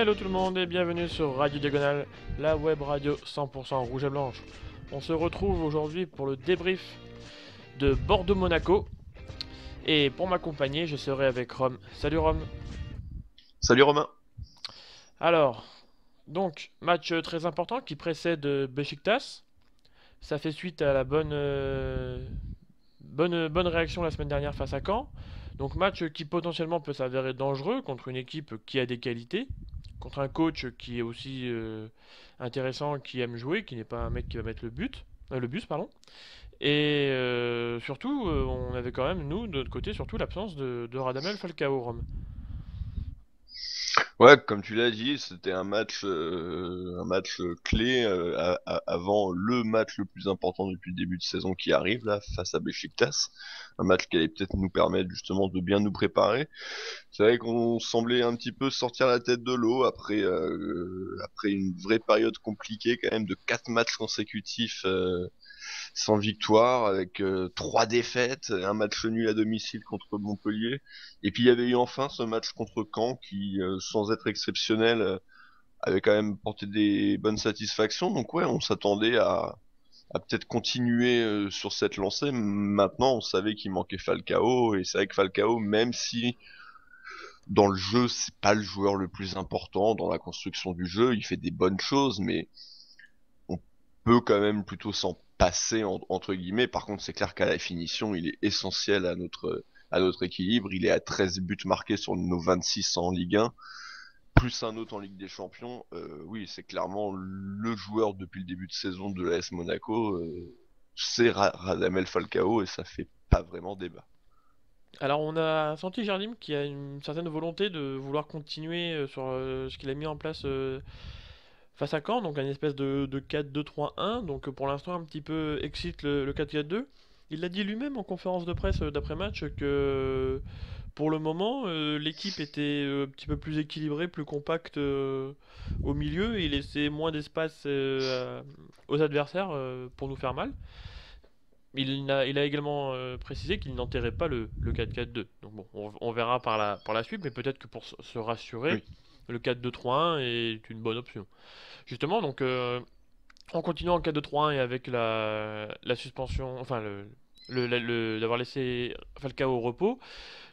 Hello tout le monde et bienvenue sur Radio Diagonale, la web radio 100% rouge et blanche. On se retrouve aujourd'hui pour le débrief de Bordeaux-Monaco. Et pour m'accompagner, je serai avec Rome. Salut Rome. Salut Romain. Alors, donc, match très important qui précède Beşiktaş. Ça fait suite à la bonne réaction la semaine dernière face à Caen. Donc match qui potentiellement peut s'avérer dangereux contre une équipe qui a des qualités, contre un coach qui est aussi intéressant, qui aime jouer, qui n'est pas un mec qui va mettre le bus pardon. Et surtout, on avait quand même nous de notre côté surtout l'absence de Radamel Falcao Rome. Ouais, comme tu l'as dit, c'était un match clé avant le match le plus important depuis le début de saison qui arrive là face à Beşiktaş. Un match qui allait peut-être nous permettre justement de bien nous préparer. C'est vrai qu'on semblait un petit peu sortir la tête de l'eau après une vraie période compliquée quand même de 4 matchs consécutifs sans victoire, avec 3 défaites, un match nul à domicile contre Montpellier. Et puis il y avait eu enfin ce match contre Caen qui, sans être exceptionnel, avait quand même porté des bonnes satisfactions. Donc ouais, on s'attendait à peut-être continuer sur cette lancée. Maintenant, on savait qu'il manquait Falcao, et c'est vrai que Falcao, même si dans le jeu, c'est pas le joueur le plus important dans la construction du jeu, il fait des bonnes choses, mais on peut quand même plutôt s'en passer entre guillemets. Par contre, c'est clair qu'à la finition, il est essentiel à notre équilibre. Il est à 13 buts marqués sur nos 26 en Ligue 1, plus un autre en Ligue des Champions. Oui, c'est clairement le joueur depuis le début de saison de l'AS Monaco. C'est Radamel Falcao et ça fait pas vraiment débat. Alors on a senti Jardim qui a une certaine volonté de vouloir continuer sur ce qu'il a mis en place face à Caen, donc un espèce de 4-2-3-1, donc pour l'instant un petit peu excite le 4-4-2. Il l'a dit lui-même en conférence de presse d'après-match que pour le moment l'équipe était un petit peu plus équilibrée, plus compacte au milieu et il laissait moins d'espace aux adversaires pour nous faire mal. Il a également précisé qu'il n'enterrait pas le 4-4-2. Donc bon, on verra par la suite, mais peut-être que pour se rassurer, Oui. le 4-2-3-1 est une bonne option. Justement, donc en continuant en 4-2-3-1 et avec la suspension, enfin d'avoir laissé Falcao au repos,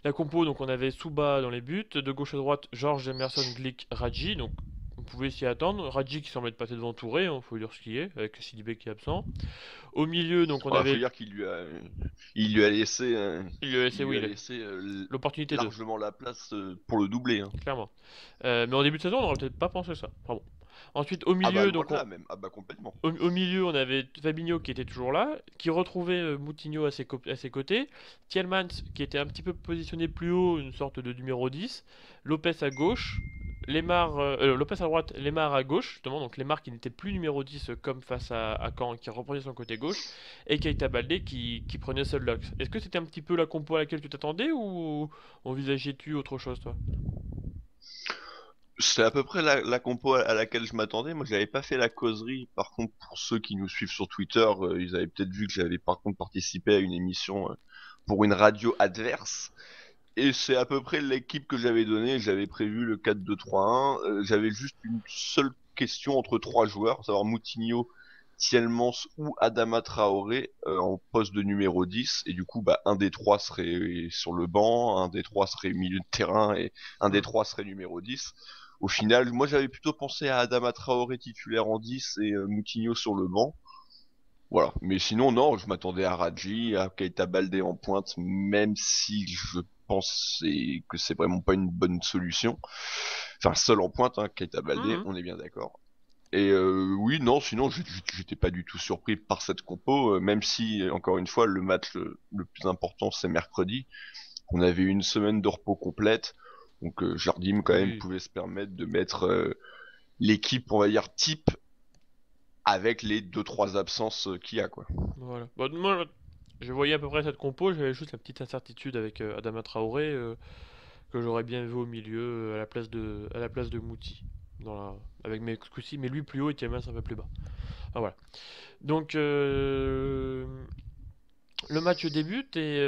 la compo, donc on avait Souba dans les buts, de gauche à droite, Georges, Emerson, Glick, Radji, donc on pouvait s'y attendre. Radji qui semble être passé devant Touré, il faut dire ce qui est, avec Sidibé qui est absent. Au milieu, donc on Oh, faut avait, dire il lui a laissé, il lui a laissé, il lui oui, a laissé l'opportunité de, largement la place pour le doubler, hein. clairement. Mais en début de saison, on n'aurait peut-être pas pensé ça. Enfin bon. Ensuite, au Ah bah milieu, loin donc de là même. Ah bah complètement. au milieu, on avait Fabinho qui était toujours là, qui retrouvait Moutinho à ses côtés, Tielemans qui était un petit peu positionné plus haut, une sorte de numéro 10, Lopez à gauche, Lopez à droite, Lemar à gauche, justement, donc Lemar qui n'était plus numéro 10 comme face à Caen, qui reprenait son côté gauche, et Keita Baldé qui prenait seul l'axe. Est-ce que c'était un petit peu la compo à laquelle tu t'attendais ou envisageais-tu autre chose, toi? C'est à peu près la compo à laquelle je m'attendais. Moi, j'avais pas fait la causerie. Par contre, pour ceux qui nous suivent sur Twitter, ils avaient peut-être vu que j'avais par contre participé à une émission pour une radio adverse. Et c'est à peu près l'équipe que j'avais donnée. J'avais prévu le 4-2-3-1. J'avais juste une seule question entre 3 joueurs, à savoir Moutinho, Tielemans ou Adama Traoré en poste de numéro 10. Et du coup, bah, un des trois serait sur le banc, un des trois serait milieu de terrain et un des Hmm. trois serait numéro 10. Au final, moi j'avais plutôt pensé à Adama Traoré titulaire en 10 et Moutinho sur le banc. Voilà. Mais sinon, non, je m'attendais à Radji, à Keita Baldé en pointe, même si je pense que c'est vraiment pas une bonne solution. Enfin, seul en pointe, hein, Keita Baldé, Mhm. on est bien d'accord. Et oui, non, sinon, j'étais pas du tout surpris par cette compo, même si, encore une fois, le match le plus important, c'est mercredi. On avait une semaine de repos complète, donc Jardim, quand même, Oui, pouvait se permettre de mettre l'équipe, on va dire, type, avec les deux trois absences qu'il y a, quoi. voilà. Bon, moi, je voyais à peu près cette compo, j'avais juste la petite incertitude avec Adama Traoré que j'aurais bien vu au milieu à la place de Mouti. Avec mes coups mais lui plus haut et Tielemans un peu plus bas. Ah, voilà. Donc, le match débute et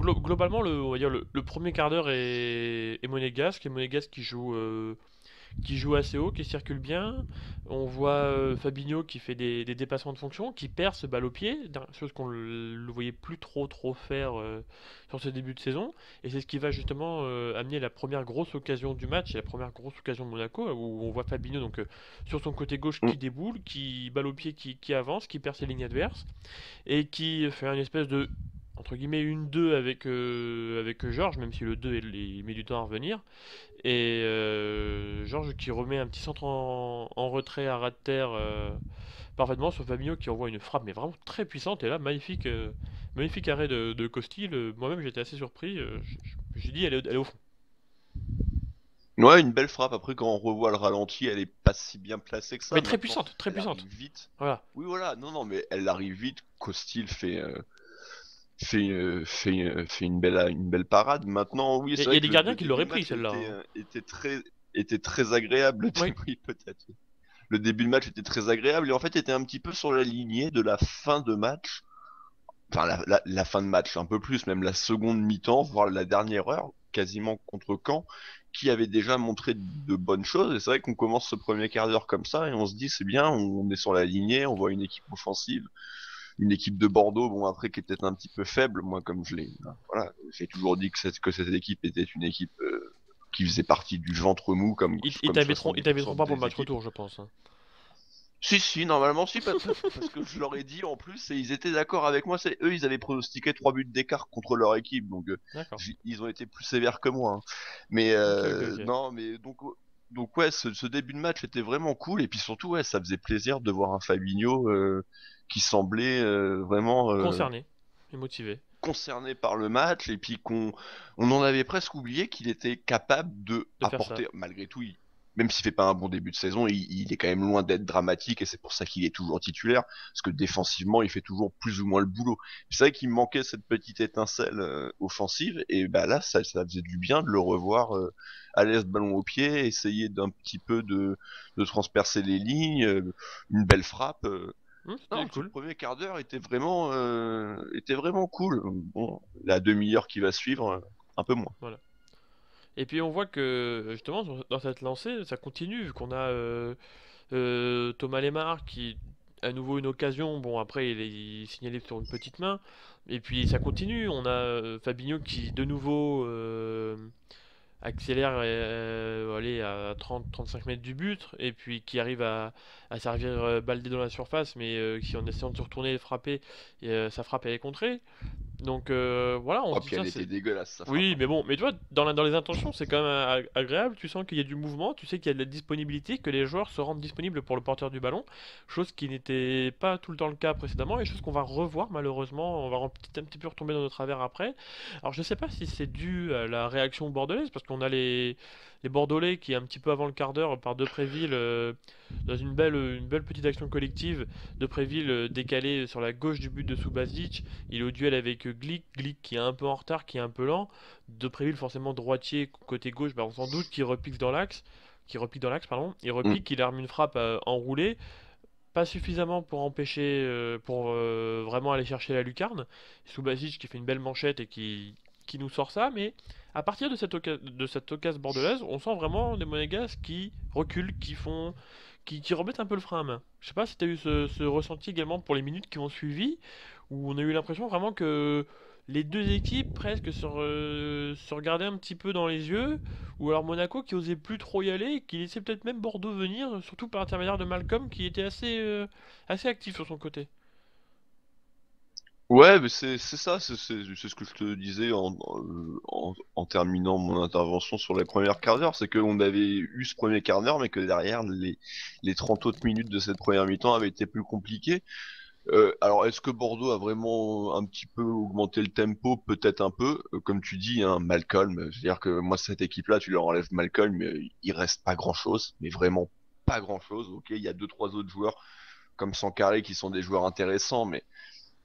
globalement, on va dire le premier quart d'heure est monégasque, et monégasque qui joue assez haut, qui circule bien. On voit Fabinho qui fait des dépassements de fonction, qui perd ce balle au pied, chose qu'on le voyait plus trop faire sur ce début de saison. Et c'est ce qui va justement amener la première grosse occasion du match, et la première grosse occasion de Monaco, où on voit Fabinho donc, sur son côté gauche Mm. qui déboule, qui balle au pied qui avance, qui perd ses lignes adverses, et qui fait une espèce de entre guillemets une 2 avec Georges, même si le 2 il met du temps à revenir. Et Georges qui remet un petit centre en retrait à ras de terre parfaitement sur Fabinho qui envoie une frappe mais vraiment très puissante. Et là, magnifique arrêt de Costil. Moi-même j'étais assez surpris. J'ai dit elle est au fond. Ouais, une belle frappe. Après, quand on revoit le ralenti, elle est pas si bien placée que ça. Mais très Maintenant, puissante, très elle puissante. arrive vite. Voilà. Oui, voilà. Non, non, mais elle arrive vite. Costil fait une belle parade. Maintenant, oui, Il c'est y vrai a des que gardiens le qui début l'auraient de pris match celle-là, hein. était très agréable. Oui. Oui, peut-être. Le début de match était très agréable et en fait était un petit peu sur la lignée de la fin de match. Enfin, la fin de match, un peu plus, même la seconde mi-temps, voire la dernière heure, quasiment contre Caen, qui avait déjà montré de bonnes choses. Et c'est vrai qu'on commence ce premier quart d'heure comme ça et on se dit c'est bien, on est sur la lignée, on voit une équipe offensive, une équipe de Bordeaux, bon après qui est peut-être un petit peu faible, moi comme voilà, j'ai toujours dit que cette équipe était une équipe qui faisait partie du ventre mou comme Ils t'inviteront 70% pas pour le des match équipes. retour, je pense, hein. Si, si, normalement, si, parce que je leur ai dit en plus, et ils étaient d'accord avec moi, c'est eux, ils avaient pronostiqué 3 buts d'écart contre leur équipe, donc D'accord. ils ont été plus sévères que moi, hein. Mais Ok. non, mais donc ouais, ce début de match était vraiment cool, et puis surtout, ouais, ça faisait plaisir de voir un Fabinho qui semblait vraiment Concerné et motivé concerné par le match, et puis on en avait presque oublié qu'il était capable de de faire ça. apporter, malgré tout, même s'il fait pas un bon début de saison, il est quand même loin d'être dramatique, et c'est pour ça qu'il est toujours titulaire, parce que défensivement, il fait toujours plus ou moins le boulot. C'est vrai qu'il manquait cette petite étincelle offensive, et bah là, ça faisait du bien de le revoir à l'aise, ballon au pied, essayer d'un petit peu de transpercer les lignes, une belle frappe. C'était Non, ce cool. premier quart d'heure était vraiment cool. Bon, la demi-heure qui va suivre, un peu moins. Voilà. Et puis on voit que justement dans cette lancée, ça continue vu qu'on a Thomas Lemar qui à nouveau une occasion. Bon après il est signalé sur une petite main. Et puis ça continue. On a Fabinho qui de nouveau accélère allez, à 30-35 mètres du but et puis qui arrive à servir Baldé dans la surface mais qui en essayant de se retourner et frapper sa frappe elle est contrée. Donc voilà, on Oh, se dit puis tiens elle c'est était dégueulasse, sa frappe, oui, hein. mais bon, mais tu vois, dans les intentions, c'est quand même agréable. Tu sens qu'il y a du mouvement, tu sais qu'il y a de la disponibilité, que les joueurs se rendent disponibles pour le porteur du ballon, chose qui n'était pas tout le temps le cas précédemment, et chose qu'on va revoir malheureusement. On va un petit peu retomber dans nos travers après. Alors je sais pas si c'est dû à la réaction bordelaise, parce qu'on a les Bordelais qui, un petit peu avant le quart d'heure, par Depréville, dans une belle petite action collective, Depréville décalé sur la gauche du but de Subasic. Il est au duel avec Glick qui est un peu en retard, qui est un peu lent. Depréville forcément droitier côté gauche, bah on s'en doute qu'il repique dans l'axe, pardon. Il Mm. repique, il arme une frappe enroulée, pas suffisamment pour empêcher, pour vraiment aller chercher la lucarne. Subasic qui fait une belle manchette et qui nous sort ça, mais à partir de cette occasion bordelaise, on sent vraiment des Monégasques qui reculent, qui remettent un peu le frein à main. Je sais pas si tu as eu ce ressenti également pour les minutes qui ont suivi, où on a eu l'impression vraiment que les deux équipes presque se regardaient un petit peu dans les yeux, ou alors Monaco qui osait plus trop y aller, et qui laissait peut-être même Bordeaux venir, surtout par l'intermédiaire de Malcolm qui était assez actif sur son côté. Ouais, mais c'est ça, c'est ce que je te disais en terminant mon intervention sur les premières quart d'heure, c'est qu'on avait eu ce premier quart d'heure, mais que derrière, les 30 autres minutes de cette première mi-temps avaient été plus compliquées. Alors, est-ce que Bordeaux a vraiment un petit peu augmenté le tempo? Peut-être un peu. Comme tu dis, hein, Malcolm, c'est-à-dire que moi, cette équipe-là, tu leur enlèves Malcolm, il reste pas grand-chose, mais vraiment pas grand-chose. Ok, il y a deux, trois autres joueurs comme Sankaré qui sont des joueurs intéressants, mais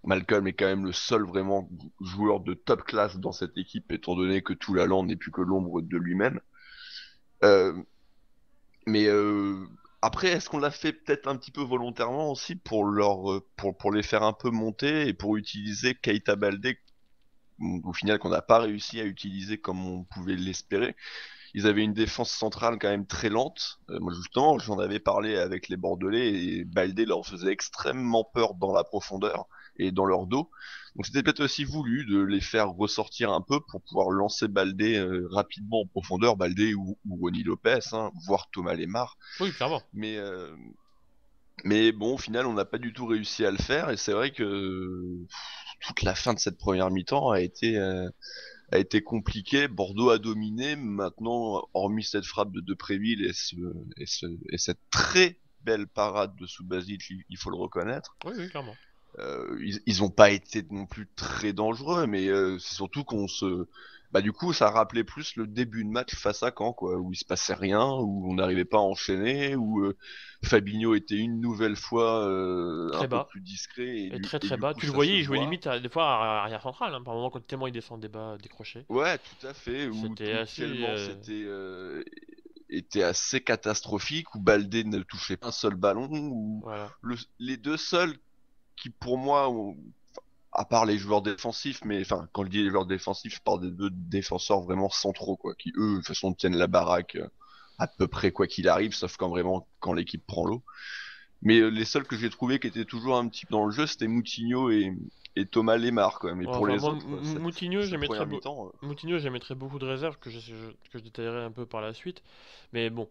Malcolm est quand même le seul vraiment joueur de top classe dans cette équipe, étant donné que tout l'allant n'est plus que l'ombre de lui-même. Euh, mais après, est-ce qu'on l'a fait peut-être un petit peu volontairement aussi pour pour les faire un peu monter et pour utiliser Keita Baldé au final qu'on n'a pas réussi à utiliser comme on pouvait l'espérer. Ils avaient une défense centrale quand même très lente. Moi justement, j'en avais parlé avec les Bordelais et Baldé leur faisait extrêmement peur dans la profondeur et dans leur dos. Donc c'était peut-être aussi voulu de les faire ressortir un peu pour pouvoir lancer Baldé rapidement en profondeur, Baldé ou Ronny Lopez, hein, voire Thomas Lemar. Oui, clairement. Mais mais bon, au final, on n'a pas du tout réussi à le faire et c'est vrai que toute la fin de cette première mi-temps a été compliqué. Bordeaux a dominé. Maintenant, hormis cette frappe de Depréville et cette très belle parade de Subasic, il faut le reconnaître. Oui, oui, clairement. Ils ont pas été non plus très dangereux, mais c'est surtout bah du coup, ça rappelait plus le début de match face à Caen, quoi, où il se passait rien, où on n'arrivait pas à enchaîner, où Fabinho était une nouvelle fois un Très peu bas. plus discret Et très et très du bas. coup Tu le ça se voyais, il jouait voit. limite des fois à arrière central, hein, par moment, quand tellement il descendait bas, décroché. Ouais, tout à fait. C'était Ou assez. tellement c'était était assez catastrophique, où Baldé ne touchait pas un seul ballon, où Voilà. les deux seuls qui pour moi à part les joueurs défensifs, mais enfin, quand je dis les joueurs défensifs, je parle des deux défenseurs vraiment centraux, quoi, qui eux, de toute façon, tiennent la baraque à peu près quoi qu'il arrive, sauf quand vraiment quand l'équipe prend l'eau. Mais les seuls que j'ai trouvé qui étaient toujours un petit peu dans le jeu, c'était Moutinho et Thomas Lemar, quoi. Mais Ouais, pour enfin, les moi, autres, Moutinho, cette première mi-temps, Moutinho, j'émettrais beaucoup de réserves que je détaillerai un peu par la suite. Mais bon,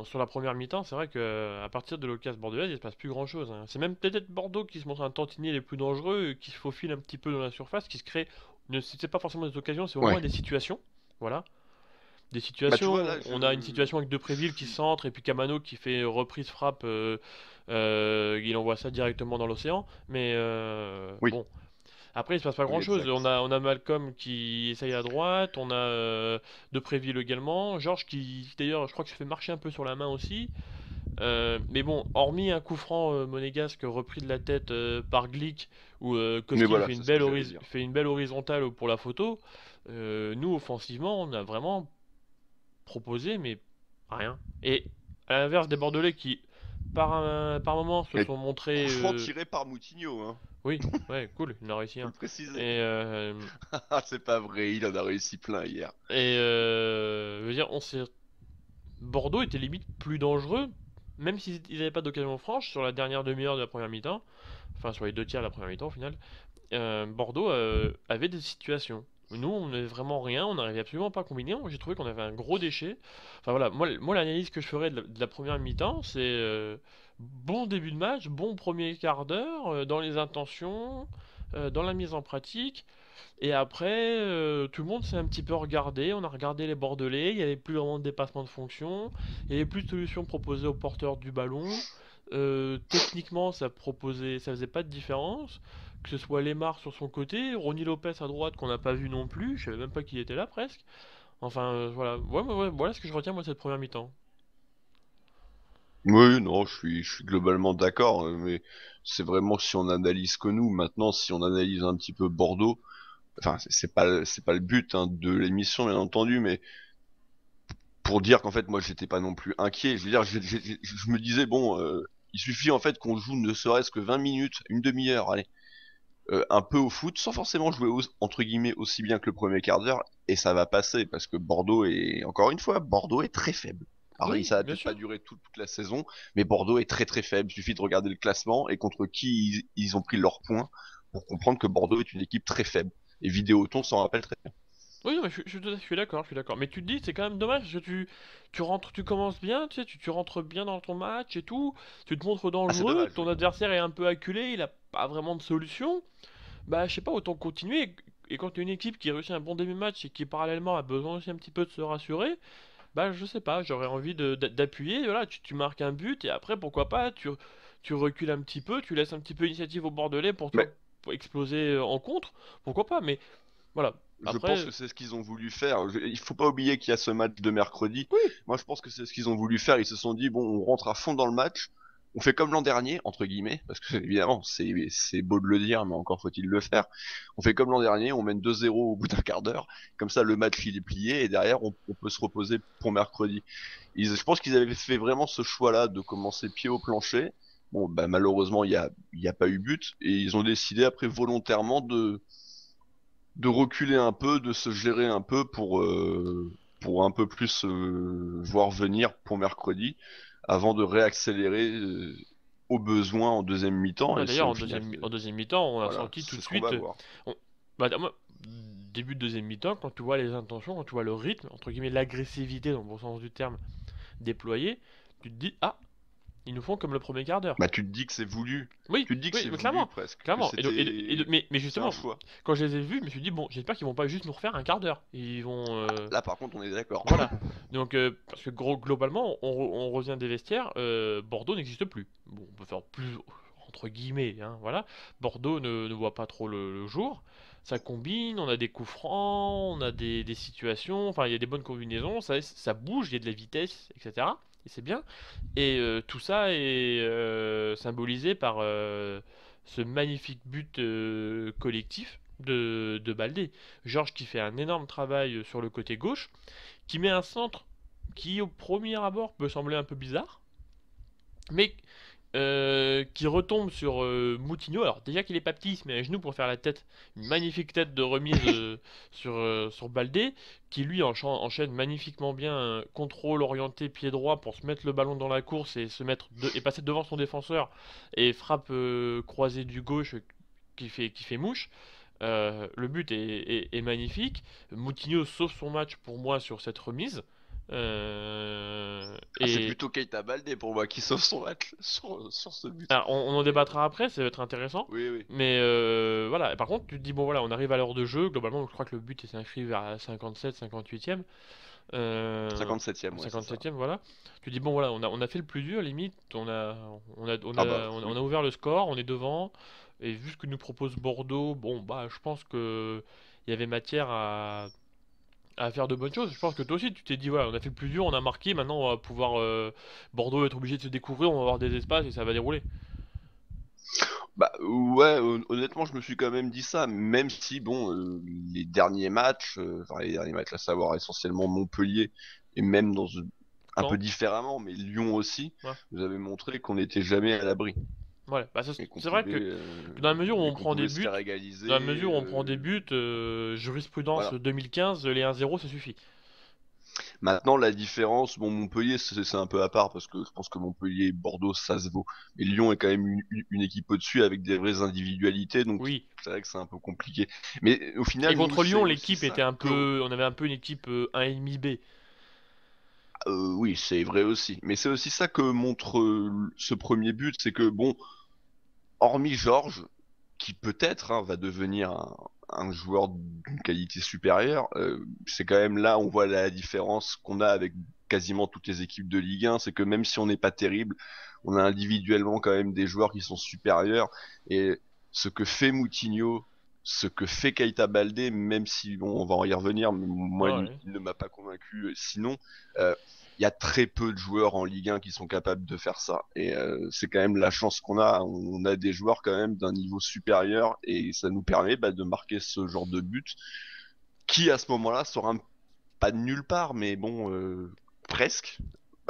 sur la première mi-temps, c'est vrai que à partir de l'occasion bordelaise, il se passe plus grand-chose, hein. C'est même peut-être Bordeaux qui se montre un tantinet les plus dangereux, qui se faufile un petit peu dans la surface, qui se crée. Ne c'est pas forcément des occasions, c'est au moins ouais. des situations. Voilà. Des Bah tu vois situations, là, on a une situation avec je Depréville qui suis, centre et puis Camano qui fait reprise frappe, il envoie ça directement dans l'océan. Mais oui, bon, après il se passe pas oui grand-chose. exact. On a Malcolm qui essaye à droite, on a Depréville également, Georges qui d'ailleurs je crois que se fait marcher un peu sur la main aussi. Mais bon, hormis un coup franc monégasque repris de la tête par Glick où Mais Kostil voilà, c'est ce que j'allais dire. fait une belle horizontale pour la photo, nous offensivement on a vraiment proposé, mais rien. Et à l'inverse des Bordelais qui, par moments, se Et sont montrés. franchement tiré par Moutinho, hein, Oui, ouais, cool, il en a réussi faut un. le préciser. Et, Ah, c'est pas vrai, il en a réussi plein hier. je veux dire, Bordeaux était limite plus dangereux, même s'ils n'avaient pas d'occasion franche sur la dernière demi-heure de la première mi-temps, enfin sur les deux tiers de la première mi-temps au final. Bordeaux avait des situations. Nous, on n'avait vraiment rien, on n'arrivait absolument pas à combiner. J'ai trouvé qu'on avait un gros déchet. Enfin voilà, moi l'analyse que je ferais de la première mi-temps, c'est bon début de match, bon premier quart d'heure, dans les intentions, dans la mise en pratique. Et après, tout le monde s'est un petit peu regardé. On a regardé les Bordelais, il n'y avait plus vraiment de dépassement de fonction, il n'y avait plus de solution proposée au porteur du ballon. Techniquement, ça faisait pas de différence que ce soit Lemar sur son côté, Ronny Lopez à droite qu'on n'a pas vu non plus, je savais même pas qu'il était là presque. Enfin voilà, ouais, voilà ce que je retiens moi de cette première mi-temps. Oui, non, je suis globalement d'accord, mais c'est vraiment si on analyse que nous. Maintenant, si on analyse un petit peu Bordeaux, enfin, c'est pas le but hein, de l'émission, bien entendu, mais pour dire qu'en fait, moi, j'étais pas non plus inquiet. Je veux dire, je me disais bon, il suffit en fait qu'on joue ne serait-ce que 20 minutes, une demi-heure, allez, un peu au foot, sans forcément jouer entre guillemets aussi bien que le premier quart d'heure, et ça va passer parce que Bordeaux est, encore une fois, Bordeaux est très faible. Alors Oui, ça va bien peut-être pas sûr. durer toute la saison, mais Bordeaux est très très faible. Il suffit de regarder le classement et contre qui ils ont pris leurs points pour comprendre que Bordeaux est une équipe très faible. Et Vidéoton s'en rappelle très bien. Oui, non, mais je suis d'accord, je suis d'accord. Mais tu te dis, c'est quand même dommage, parce que tu rentres, tu commences bien, tu sais, tu rentres bien dans ton match et tout, tu te montres Ah, c'est dangereux, dommage, ton oui. adversaire est un peu acculé, il a pas vraiment de solution. Bah, je sais pas, autant continuer. Et quand tu as une équipe qui réussit un bon début de match et qui parallèlement a besoin aussi un petit peu de se rassurer, bah, je sais pas, j'aurais envie d'appuyer, voilà, tu marques un but et après, pourquoi pas, tu recules un petit peu, tu laisses un petit peu l'initiative au Bordelais pour toi Mais pour exploser en contre, pourquoi pas, mais voilà. je pense Après, que c'est ce qu'ils ont voulu faire. Il faut pas oublier qu'il y a ce match de mercredi. oui, Moi, je pense que c'est ce qu'ils ont voulu faire. Ils se sont dit, bon, on rentre à fond dans le match. On fait comme l'an dernier, entre guillemets, parce que évidemment, c'est beau de le dire, mais encore faut-il le faire. On fait comme l'an dernier, on mène 2-0 au bout d'un quart d'heure. Comme ça, le match, il est plié, et derrière, on peut se reposer pour mercredi. Je pense qu'ils avaient fait vraiment ce choix-là de commencer pied au plancher. Bon, bah, malheureusement, il y a pas eu but, et ils ont décidé après volontairement de reculer un peu, de se gérer un peu pour un peu plus voir venir pour mercredi, avant de réaccélérer au besoin en deuxième mi-temps. Ah, Et c'est d'ailleurs, au final, en deuxième mi-temps, on a voilà, senti tout c'est de ce qu'on va suite. voir. On- moi, début de deuxième mi-temps, quand tu vois les intentions, quand tu vois le rythme, entre guillemets, l'agressivité dans le bon sens du terme déployée, tu te dis, ah, ils nous font comme le premier quart d'heure. Bah, tu te dis que c'est voulu. Oui, Tu te dis que oui, c'est mais voulu clairement, presque, que clairement. c'était, Mais c'est un justement, choix. quand je les ai vus, je me suis dit, bon, j'espère qu'ils vont pas juste nous refaire un quart d'heure. Ils vont. Là, par contre, on est d'accord. Voilà. Donc, parce que globalement, on revient des vestiaires, Bordeaux n'existe plus. Bon, on peut faire plus, entre guillemets, hein, voilà. Bordeaux ne voit pas trop le jour. Ça combine, on a des coups francs, on a des situations, enfin, il y a des bonnes combinaisons, ça bouge, il y a de la vitesse, etc. Et c'est bien. Et tout ça est symbolisé par ce magnifique but collectif de Baldé. Georges qui fait un énorme travail sur le côté gauche, qui met un centre qui au premier abord peut sembler un peu bizarre, mais qui retombe sur Moutinho. Alors déjà qu'il est pas petit, il se met à genoux pour faire la tête, une magnifique tête de remise sur Baldé, qui lui enchaîne magnifiquement bien un contrôle orienté pied droit pour se mettre le ballon dans la course et et passer devant son défenseur et frappe croisée du gauche qui fait mouche. Le but est magnifique. Moutinho sauve son match pour moi sur cette remise. Ah, c'est Et plutôt Keita Baldé pour moi qui sauve son match sur ce but. alors, on en Mais débattra après, ça va être intéressant. oui, oui. Mais voilà, et par contre, tu te dis, bon voilà, on arrive à l'heure de jeu. Globalement, je crois que le but est inscrit vers la 57, 58e. Euh, 57e, ouais, c'est ça. 57e, voilà. Tu te dis, bon voilà, on a fait le plus dur, limite. Ah bah On oui. a ouvert le score, on est devant. Et vu ce que nous propose Bordeaux, bon, bah, je pense que il y avait matière à faire de bonnes choses. Je pense que toi aussi, tu t'es dit, voilà, on a fait le plus dur, on a marqué, maintenant on va pouvoir. Bordeaux va être obligé de se découvrir, on va avoir des espaces et ça va dérouler. Bah ouais, honnêtement, je me suis quand même dit ça, même si bon, les derniers matchs, enfin les derniers matchs, à savoir essentiellement Montpellier et même un peu Quand? différemment, mais Lyon aussi, Ouais. nous avait montré qu'on n'était jamais à l'abri Voilà. Bah, et qu'on c'est vrai pouvait que dans la mesure où on prend des se faire buts, dans la égaliser. mesure où on prend des buts, jurisprudence Voilà. 2015, les 1-0, ça suffit. Maintenant, la différence, bon, Montpellier, c'est un peu à part parce que je pense que Montpellier et Bordeaux, ça se vaut. Mais Lyon est quand même une équipe au-dessus avec des vraies individualités, donc Oui. c'est vrai que c'est un peu compliqué. Mais au Et final, nous, contre Lyon, c'est aussi l'équipe ça était un que, peu, on avait un peu une équipe 1,5 B. oui, c'est vrai aussi. Mais c'est aussi ça que montre ce premier but, c'est que bon, hormis Georges, qui peut-être va devenir un joueur d'une qualité supérieure, c'est quand même là on voit la différence qu'on a avec quasiment toutes les équipes de Ligue 1, c'est que même si on n'est pas terrible, on a individuellement quand même des joueurs qui sont supérieurs, et ce que fait Moutinho, ce que fait Keita Baldé, même si bon, on va en y revenir, mais moi Ah il ouais. ne m'a pas convaincu sinon, euh, il y a très peu de joueurs en Ligue 1 qui sont capables de faire ça. Et c'est quand même la chance qu'on a. On a des joueurs quand même d'un niveau supérieur et ça nous permet de marquer ce genre de but qui à ce moment-là sera pas de nulle part, mais bon, presque.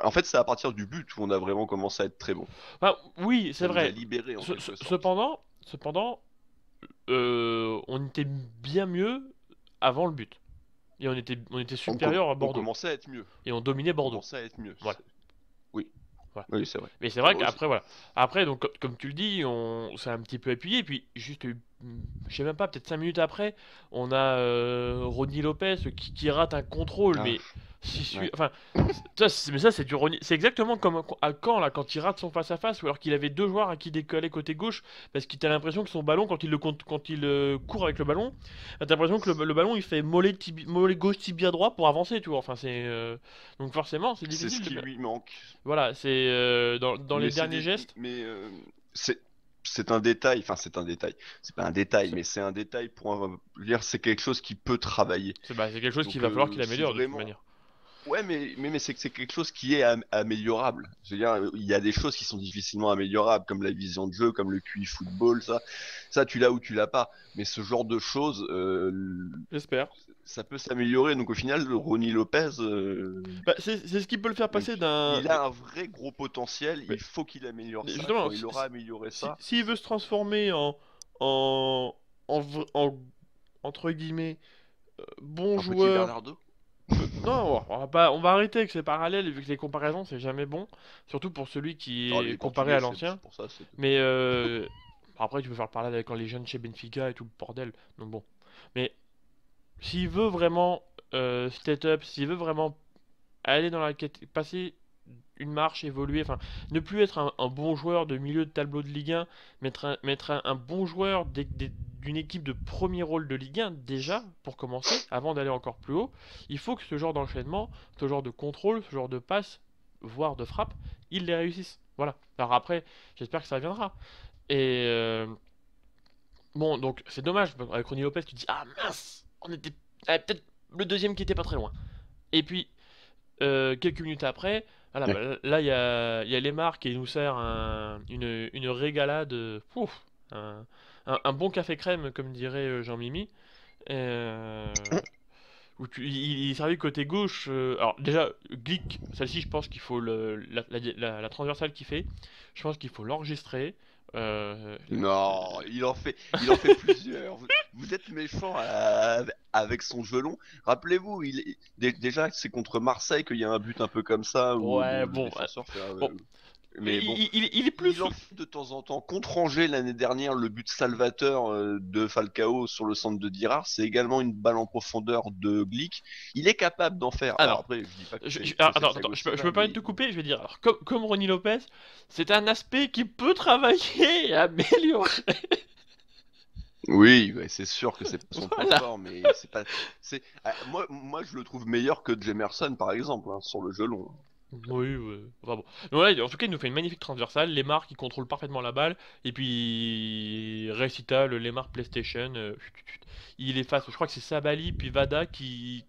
En fait, c'est à partir du but où on a vraiment commencé à être très bon. Enfin, oui, c'est Ça nous a vrai. libérés en quelque sorte. Cependant, on était bien mieux avant le but. Et on était supérieur à On Bordeaux. commençait à être mieux. Et on dominait On Bordeaux. commençait à être mieux. Voilà. Oui, Voilà. oui, c'est vrai. Mais c'est C'est vrai vrai aussi. qu'après, voilà. Après, donc, comme tu le dis, on s'est un petit peu appuyé. Puis, juste, je sais même pas, peut-être 5 minutes après, on a Ronny Lopez qui rate un contrôle. Ah, Mais, ouais. enfin, mais ça, c'est du Ronny. C'est exactement comme à Caen, là, quand il rate son face-à-face, ou alors qu'il avait deux joueurs à qui décoller côté gauche, parce qu'il a l'impression que son ballon, quand il court avec le ballon, t'as l'impression que le ballon, il fait mollet gauche, tibia droit pour avancer, tu vois. Enfin, donc, forcément, c'est C'est ce difficile qui de. lui manque. Voilà, c'est dans les Mais derniers gestes. c'est c'est un détail, enfin c'est un détail. C'est pas un détail, C'est mais c'est un détail pour je veux dire c'est quelque chose qui peut travailler. c'est quelque chose qu'il Donc va falloir qu'il si améliore de toute vraiment manière. ouais mais c'est quelque chose qui est améliorable. Je veux dire il y a des choses qui sont difficilement améliorables comme la vision de jeu, comme le QI football, ça tu l'as ou tu l'as pas. Mais ce genre de choses J'espère. ça peut s'améliorer. Donc au final le Ronny Lopez Bah, c'est ce qui peut le faire même passer d'un. il a un vrai gros potentiel, Mais il faut qu'il améliore ça. justement, Quand il aura amélioré ça, s'il veut se transformer en, en, v- en entre guillemets, bon Un petit joueur. Bernardo? Non, on va arrêter avec ces parallèles, vu que les comparaisons, c'est jamais bon. Surtout pour celui qui Oh, est les comparé à Portugais, l'ancien. c'est pour ça, c'est tout. Mais après, tu peux faire le parallèle avec quand les jeunes chez Benfica et tout le bordel. Donc bon. Mais s'il veut vraiment step up, s'il veut vraiment aller dans la quête, passer une marche, évoluer, enfin, ne plus être un bon joueur de milieu de tableau de Ligue 1, mettre un bon joueur d'une équipe de premier rôle de Ligue 1, déjà, pour commencer, avant d'aller encore plus haut, il faut que ce genre d'enchaînement, ce genre de contrôle, ce genre de passe, voire de frappe, il les réussisse. Voilà. Alors après, j'espère que ça viendra. Et bon, donc c'est dommage, avec Ronnie Lopez, tu te dis, ah mince, on était peut-être le deuxième qui était pas très loin. Et puis, quelques minutes après, voilà, Ouais. bah, là il y a Lemar qui nous sert une régalade, pouf, un bon café crème, comme dirait Jean-Mimi. Où il est servi côté gauche. Alors déjà, Glick, celle-ci, je pense qu'il faut la transversale qu'il fait. Je pense qu'il faut l'enregistrer. Non, il en fait plusieurs. Vous êtes méchant avec son gelon. Rappelez-vous, déjà c'est contre Marseille qu'il y a un but un peu comme ça où Ouais, le bon, défenseur fait un. bon, Mais bon, il est il plus. en fait de temps en temps. Contre Angers l'année dernière, le but salvateur de Falcao sur le centre de Dirard, c'est également une balle en profondeur de Glick. Il est capable d'en faire. Alors Alors, après, je dis pas que alors, c'est attends, attends, je Thiago peux pas mais te couper, je vais dire. Alors, comme Ronnie Lopez, c'est un aspect qui peut travailler et améliorer. oui, ouais, c'est sûr que c'est pas son point Voilà. fort, mais c'est pas. Moi, je le trouve meilleur que Jemerson, par exemple, hein, sur le gelon. Oui, ouais. Enfin bon. Donc voilà, en tout cas, il nous fait une magnifique transversale. Lemar qui contrôle parfaitement la balle. Et puis, récital, Lemar PlayStation. Il efface, je crois que c'est Sabali, puis Vada qui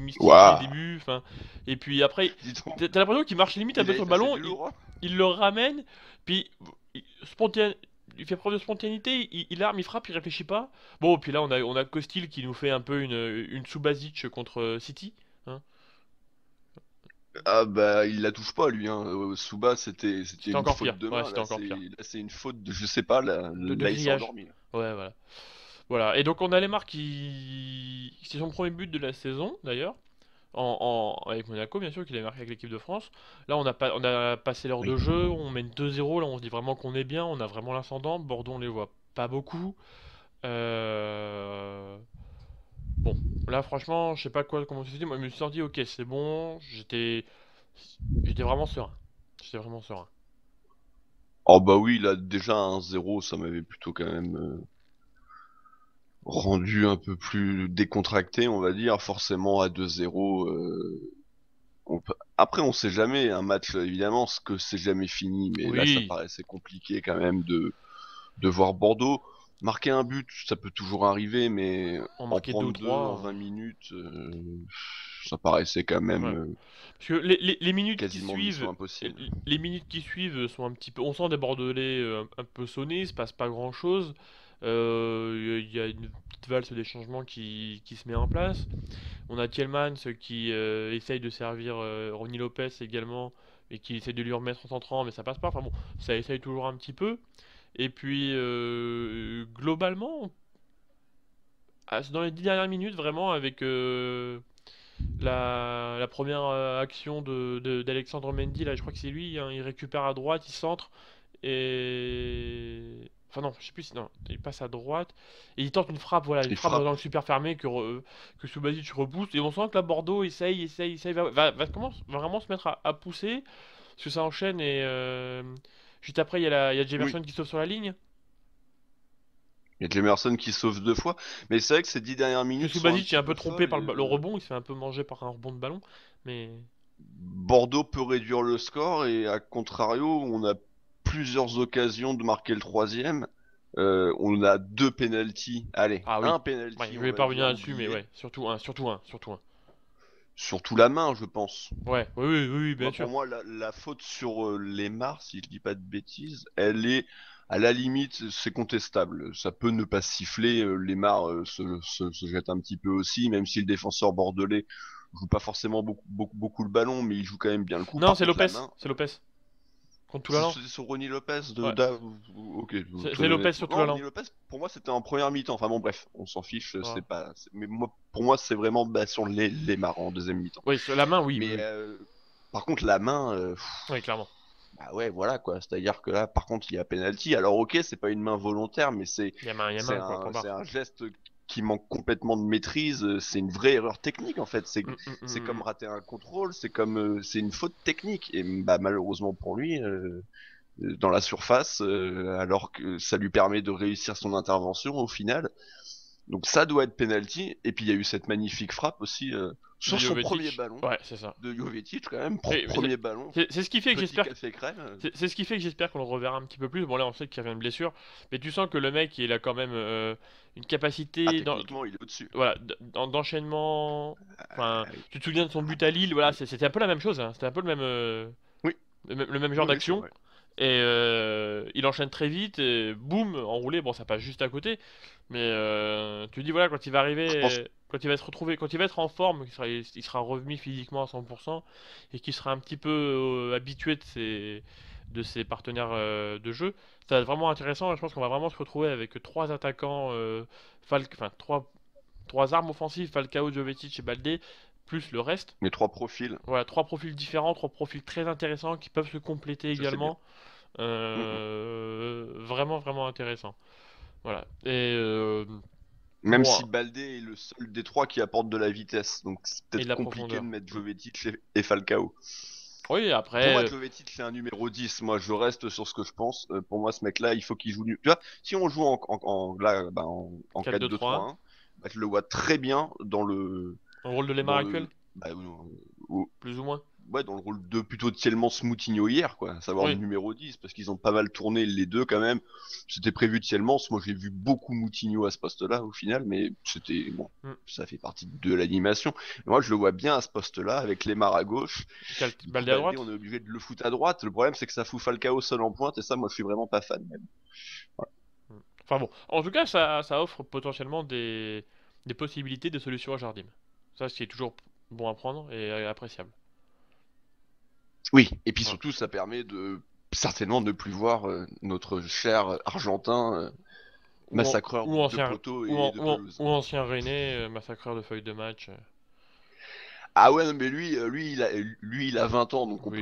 mystifie les Waouh! débuts. Enfin, et puis après, Dis donc, t'as l'impression qu'il marche limite un il peu a sur le effacé ballon. du lourd, hein. Il le ramène. Puis, il fait preuve de spontanéité. Il arme, il frappe, il réfléchit pas. Bon, puis là, on a Costil qui nous fait un peu une Subasic contre City. Hein. Ah bah, il la touche pas, lui, hein. Souba, c'était C'était une encore faute pire. de Ouais, main. c'était encore pire. Là, c'est une faute de, je sais pas, De là, il s'est grillage. endormi, là. Ouais, voilà. Voilà. Et donc on a Lemar qui. C'est son premier but de la saison, d'ailleurs. Avec Monaco, bien sûr, qu'il a marqué avec l'équipe de France. Là, on a passé l'heure de Oui. jeu, on mène 2-0. Là, on se dit vraiment qu'on est bien, on a vraiment l'ascendant. Bordeaux, on les voit pas beaucoup. Euh, Bon, là, franchement, je sais pas quoi, comment se dit. Moi, je me suis senti, ok, c'est bon. J'étais vraiment serein. J'étais vraiment serein. Oh bah oui, là, déjà 1-0, ça m'avait plutôt quand même rendu un peu plus décontracté, on va dire. Forcément, à 2-0, après, on sait jamais, un match, évidemment, ce que c'est jamais fini, mais là, ça Oui, paraissait compliqué quand même de voir Bordeaux. Marquer un but, ça peut toujours arriver, mais on en marquait 2 ou prendre deux en 3. 20 minutes, ça paraissait quand même Ouais. Parce que les minutes qui quasiment mission suivent, impossible. les minutes qui suivent sont un petit peu, on sent des Bordelais un peu sonnés, il se passe pas grand-chose. Il y a une petite valse des changements qui se met en place. On a Tielemans qui essaye de servir Ronny Lopez également et qui essaye de lui remettre en centrant, mais ça passe pas. Enfin bon, ça essaye toujours un petit peu. Et puis globalement, c'est dans les 10 dernières minutes vraiment avec la première action d'Alexandre Mendy, là, je crois que c'est lui, hein, il récupère à droite, il centre, et... Enfin non, je sais plus si... Non, il passe à droite, et il tente une frappe, voilà, une Il frappe dans frappe. le super fermé que Subasic repousse, et on sent que la Bordeaux essaye, va vraiment se mettre à pousser, parce que ça enchaîne, et juste après, il y a Oui, Jefferson qui sauve sur la ligne, il y a Jemerson qui sauve deux fois, mais c'est vrai que ces 10 dernières que minutes sont un Subasic est petit un peu peu trompé folles. par le rebond, il se fait un peu manger par un rebond de ballon, mais... Bordeaux peut réduire le score et à contrario, on a plusieurs occasions de marquer le troisième. On a deux penalties. Allez, Ah un oui. Ouais, penalty, je on vais va pas revenir dire là-dessus, mais oublié. ouais, surtout un. Surtout la main, je pense. Ouais, oui, oui, oui, oui, bien Moi, pour sûr. moi, la faute sur Lemar, si je dis pas de bêtises, elle est à la limite, c'est contestable. Ça peut ne pas siffler. Lemar se jette un petit peu aussi, même si le défenseur bordelais joue pas forcément beaucoup le ballon, mais il joue quand même bien le coup. Non, Par c'est contre, la Lopez, main, c'est Lopez. Contre Toulalan. C'était sur Ronnie Lopez Ouais. ok, C'est très Lopez sur honnêtement. Non, Toulalan. Ronnie Lopez, pour moi, c'était en première mi-temps. Enfin bon, bref, on s'en fiche, Voilà. mais moi, pour moi, c'est vraiment sur les marrants en deuxième mi-temps. Oui, sur la main, oui, oui, Mais oui. par contre, la main, Oui, clairement. bah ouais, voilà quoi. C'est-à-dire que là, par contre, il y a penalty. Alors ok, c'est pas une main volontaire, mais Il y a main, quoi, point c'est barre. un geste qui manque complètement de maîtrise. C'est une vraie erreur technique en fait. C'est comme Mm. rater un contrôle. C'est une faute technique. Et bah malheureusement pour lui, dans la surface, alors que ça lui permet de réussir son intervention au final. Donc ça doit être penalty. Et puis il y a eu cette magnifique frappe aussi De sur son premier Jovetic. ballon Ouais, c'est ça. de Jovetic quand même. Et Premier ballon, c'est ce qui fait que petit j'espère café crème. c'est ce qui fait que j'espère qu'on le reverra un petit peu plus. Bon là on sait qu'il revient de blessure, mais tu sens que le mec il a quand même une Ah, capacité techniquement, il est au-dessus. voilà d'enchaînement. Enfin, Ah oui. tu te souviens de son Ah but bah, à Lille, voilà, c'était un peu la même chose, hein. C'était un peu oui, le même genre oui, oui, c'est d'action. vrai. Et il enchaîne très vite, et boum, enroulé. Bon, ça passe juste à côté, mais tu dis voilà, quand il va Je pense, arriver, quand il va se retrouver, quand il va être en forme, il sera remis physiquement à 100% et qu'il sera un petit peu habitué de ses partenaires de jeu, ça va être vraiment intéressant. Et je pense qu'on va vraiment se retrouver avec trois attaquants, enfin trois armes offensives, Falcao, Jovetic et Balde, plus le reste. mes trois profils, Voilà, trois profils différents, trois profils très intéressants qui peuvent se compléter ça c'est bien. également. Mm, mm. Vraiment, vraiment intéressant. Voilà. Même Bon, si Baldé est le seul des trois qui apporte de la vitesse, donc c'est et de peut-être la compliqué de profondeur. mettre Jovetic et Falcao. Oui, Pour moi, après, Jovetic c'est un numéro 10. Moi, je reste sur ce que je pense. Pour moi, ce mec-là, il faut qu'il joue. Tu vois, si on joue en 4-2-3-1, 4-2-3-1, bah, je le vois très bien le rôle de dans Lemar actuel, le, bah, plus ou moins. ouais, dans le rôle de plutôt Tielmans Moutinho hier, quoi, à savoir le Oui, numéro 10, parce qu'ils ont pas mal tourné les deux quand même. C'était prévu Tielmans, moi j'ai vu beaucoup Moutinho à ce poste-là au final, mais c'était bon, mm. ça fait partie de l'animation. Moi je le vois bien à ce poste-là, avec Lemar à gauche. Du coup, Balde à Baldé, on droite. est obligé de le foutre à droite. Le problème, c'est que ça fout Falcao seul en pointe, et ça, moi je suis vraiment pas fan même. Voilà. Mm. Enfin bon, en tout cas, ça offre potentiellement des possibilités, des solutions à Jardim. Ça, c'est toujours bon à prendre et appréciable. Oui, et puis Voilà. surtout, ça permet de certainement ne plus voir notre cher Argentin massacreur de poteaux et de pelouse. Ou ancien Rennais, massacreur de feuilles de match. Ah ouais, non, mais lui, il a 20 ans, donc Oui,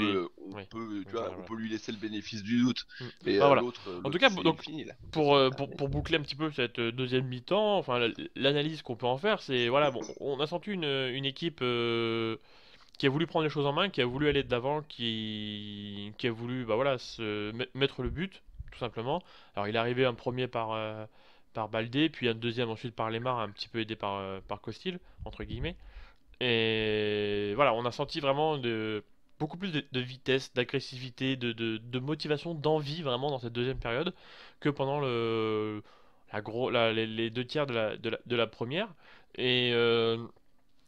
on oui. peut, tu Donc, vois, voilà, on voilà. peut lui laisser le bénéfice du doute. Mm. Mais Bah voilà. En tout l'autre, cas, c'est donc fini là. pour, C'est terminé. pour boucler un petit peu cette deuxième mi-temps, enfin l'analyse qu'on peut en faire, c'est voilà, bon, on a senti une équipe qui a voulu prendre les choses en main, qui a voulu aller de l'avant, qui a voulu bah voilà mettre le but tout simplement. Alors il est arrivé un premier par Baldé, puis un deuxième ensuite par Lemar, un petit peu aidé par Costil entre guillemets. Et voilà, on a senti vraiment beaucoup plus de vitesse, d'agressivité, de motivation, d'envie vraiment dans cette deuxième période que pendant les deux tiers de la première. Et